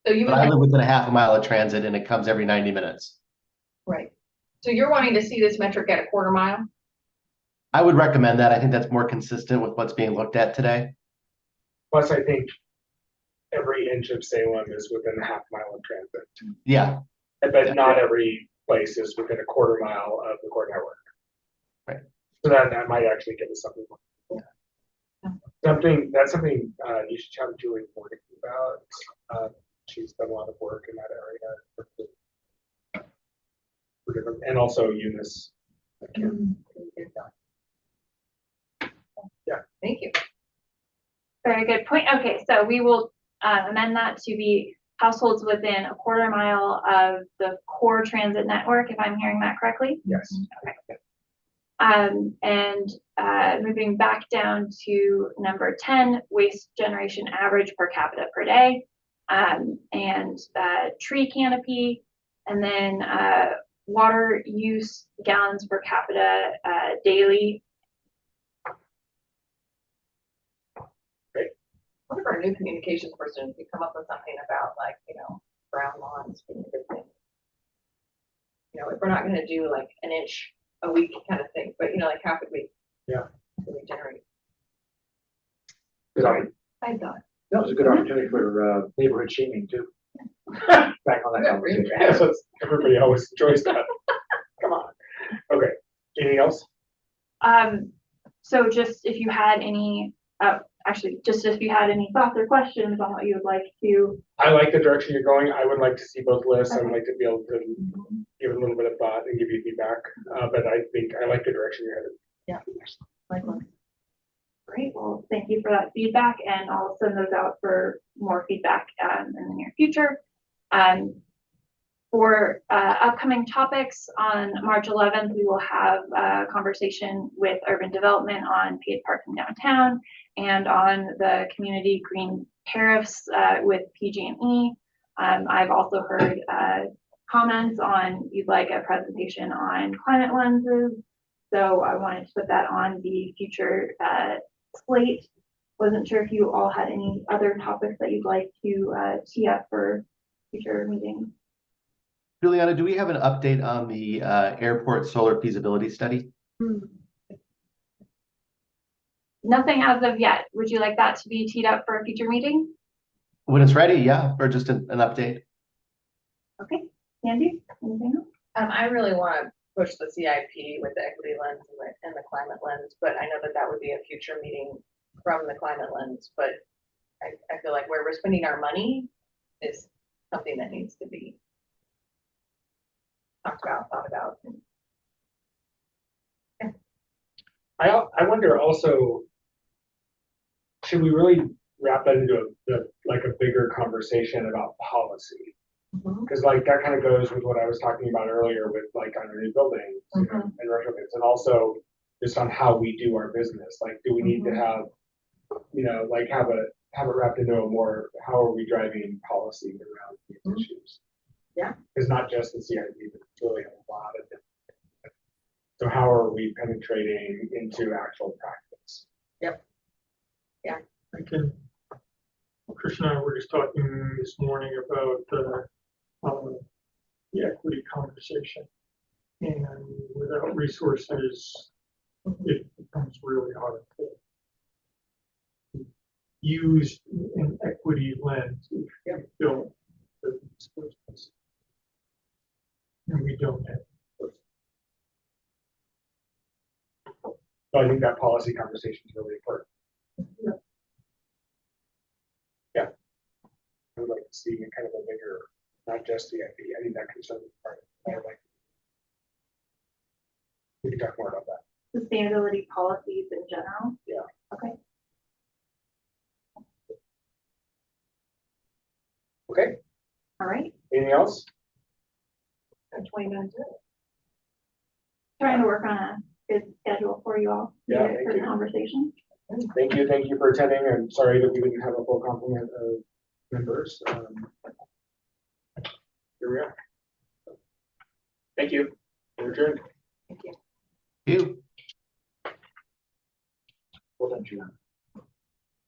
So you But would I like, live within a half a mile of transit and it comes every 90 minutes. right. So you're wanting to see this metric at a quarter mile? I would recommend that. I think that's more consistent with what's being looked at today. Plus, I think every inch of Salem is within a half mile of transit. Yeah, But not every place is within a quarter mile of the core network. Right. So that might actually give us something. That's something you should chat with Julie Morgan about. She's done a lot of work in that area. And also Eunice. Yeah. Thank you. very good point. Okay, so we will amend that to be households within a quarter mile of the core transit network, if I'm hearing that correctly. Yes. Okay. Moving back down to number 10, waste generation average per capita per day, tree canopy, and then water use gallons per capita daily. What if our new communications person could come up with something about, like, brown lawns being a good thing? If we're not gonna do like an inch a week kind of thing, but like half a week. Yeah. So we generate. Good Sorry, I thought. That was a good opportunity for neighborhood shaming too. Back on that conversation. Yeah, so everybody always enjoys that. Come on. Okay. Anything else? So just if you had any, just if you had any thoughts or questions on what you would like to. I like the direction you're going. I would like to see both lists. I would like to be able to give it a little bit of thought and give you feedback. But I think I like the direction you're headed. Yeah. Likewise. Great, well, thank you for that feedback, and I'll send those out for more feedback in the near future. For upcoming topics, on March 11th, we will have a conversation with Urban Development on paid parking downtown, and on the community green tariffs with PG&E. I've also heard comments on you'd like a presentation on climate lenses, so I wanted to put that on the future slate. Wasn't sure if you all had any other topics that you'd like to tee up for future meetings. Juliana, do we have an update on the airport solar feasibility study? Nothing as of yet. Would you like that to be teed up for a future meeting? When it's ready, yeah, or just an update. Okay, Andy, anything else? I really want to push the CIP with the equity lens and the climate lens, but I know that would be a future meeting from the climate lens, but I feel like where we're spending our money is something that needs to be talked about, thought about. I wonder also, should we really wrap that into a bigger conversation about policy? Because like that kind of goes with what I was talking about earlier with like on our new buildings and retrofits, and also just on how we do our business. Like, do we need to have, like have it wrapped into a more, how are we driving policy around these issues? Yeah. It's not just the CIP, but it's really a lot of different. So how are we penetrating into actual practice? I can, Chris and I were just talking this morning about, the equity conversation. And without resources, it becomes really hard to use an equity lens if you don't. have resources. And we don't have. So I think that policy conversation is really important. Yeah. I would like to see kind of a bigger, not just the FE, I think that concerns part. I would like. We can talk more about that. Sustainability policies in general? Yeah. Okay. Okay, All right. anything else? That's 20 minutes. Trying to work on a good schedule for you all. Yeah, for thank the you. conversation. Thank you for attending, and sorry that we didn't have a full complement of members. Here we are. Thank you. We're adjourned. Thank you. You. Well done, Gina.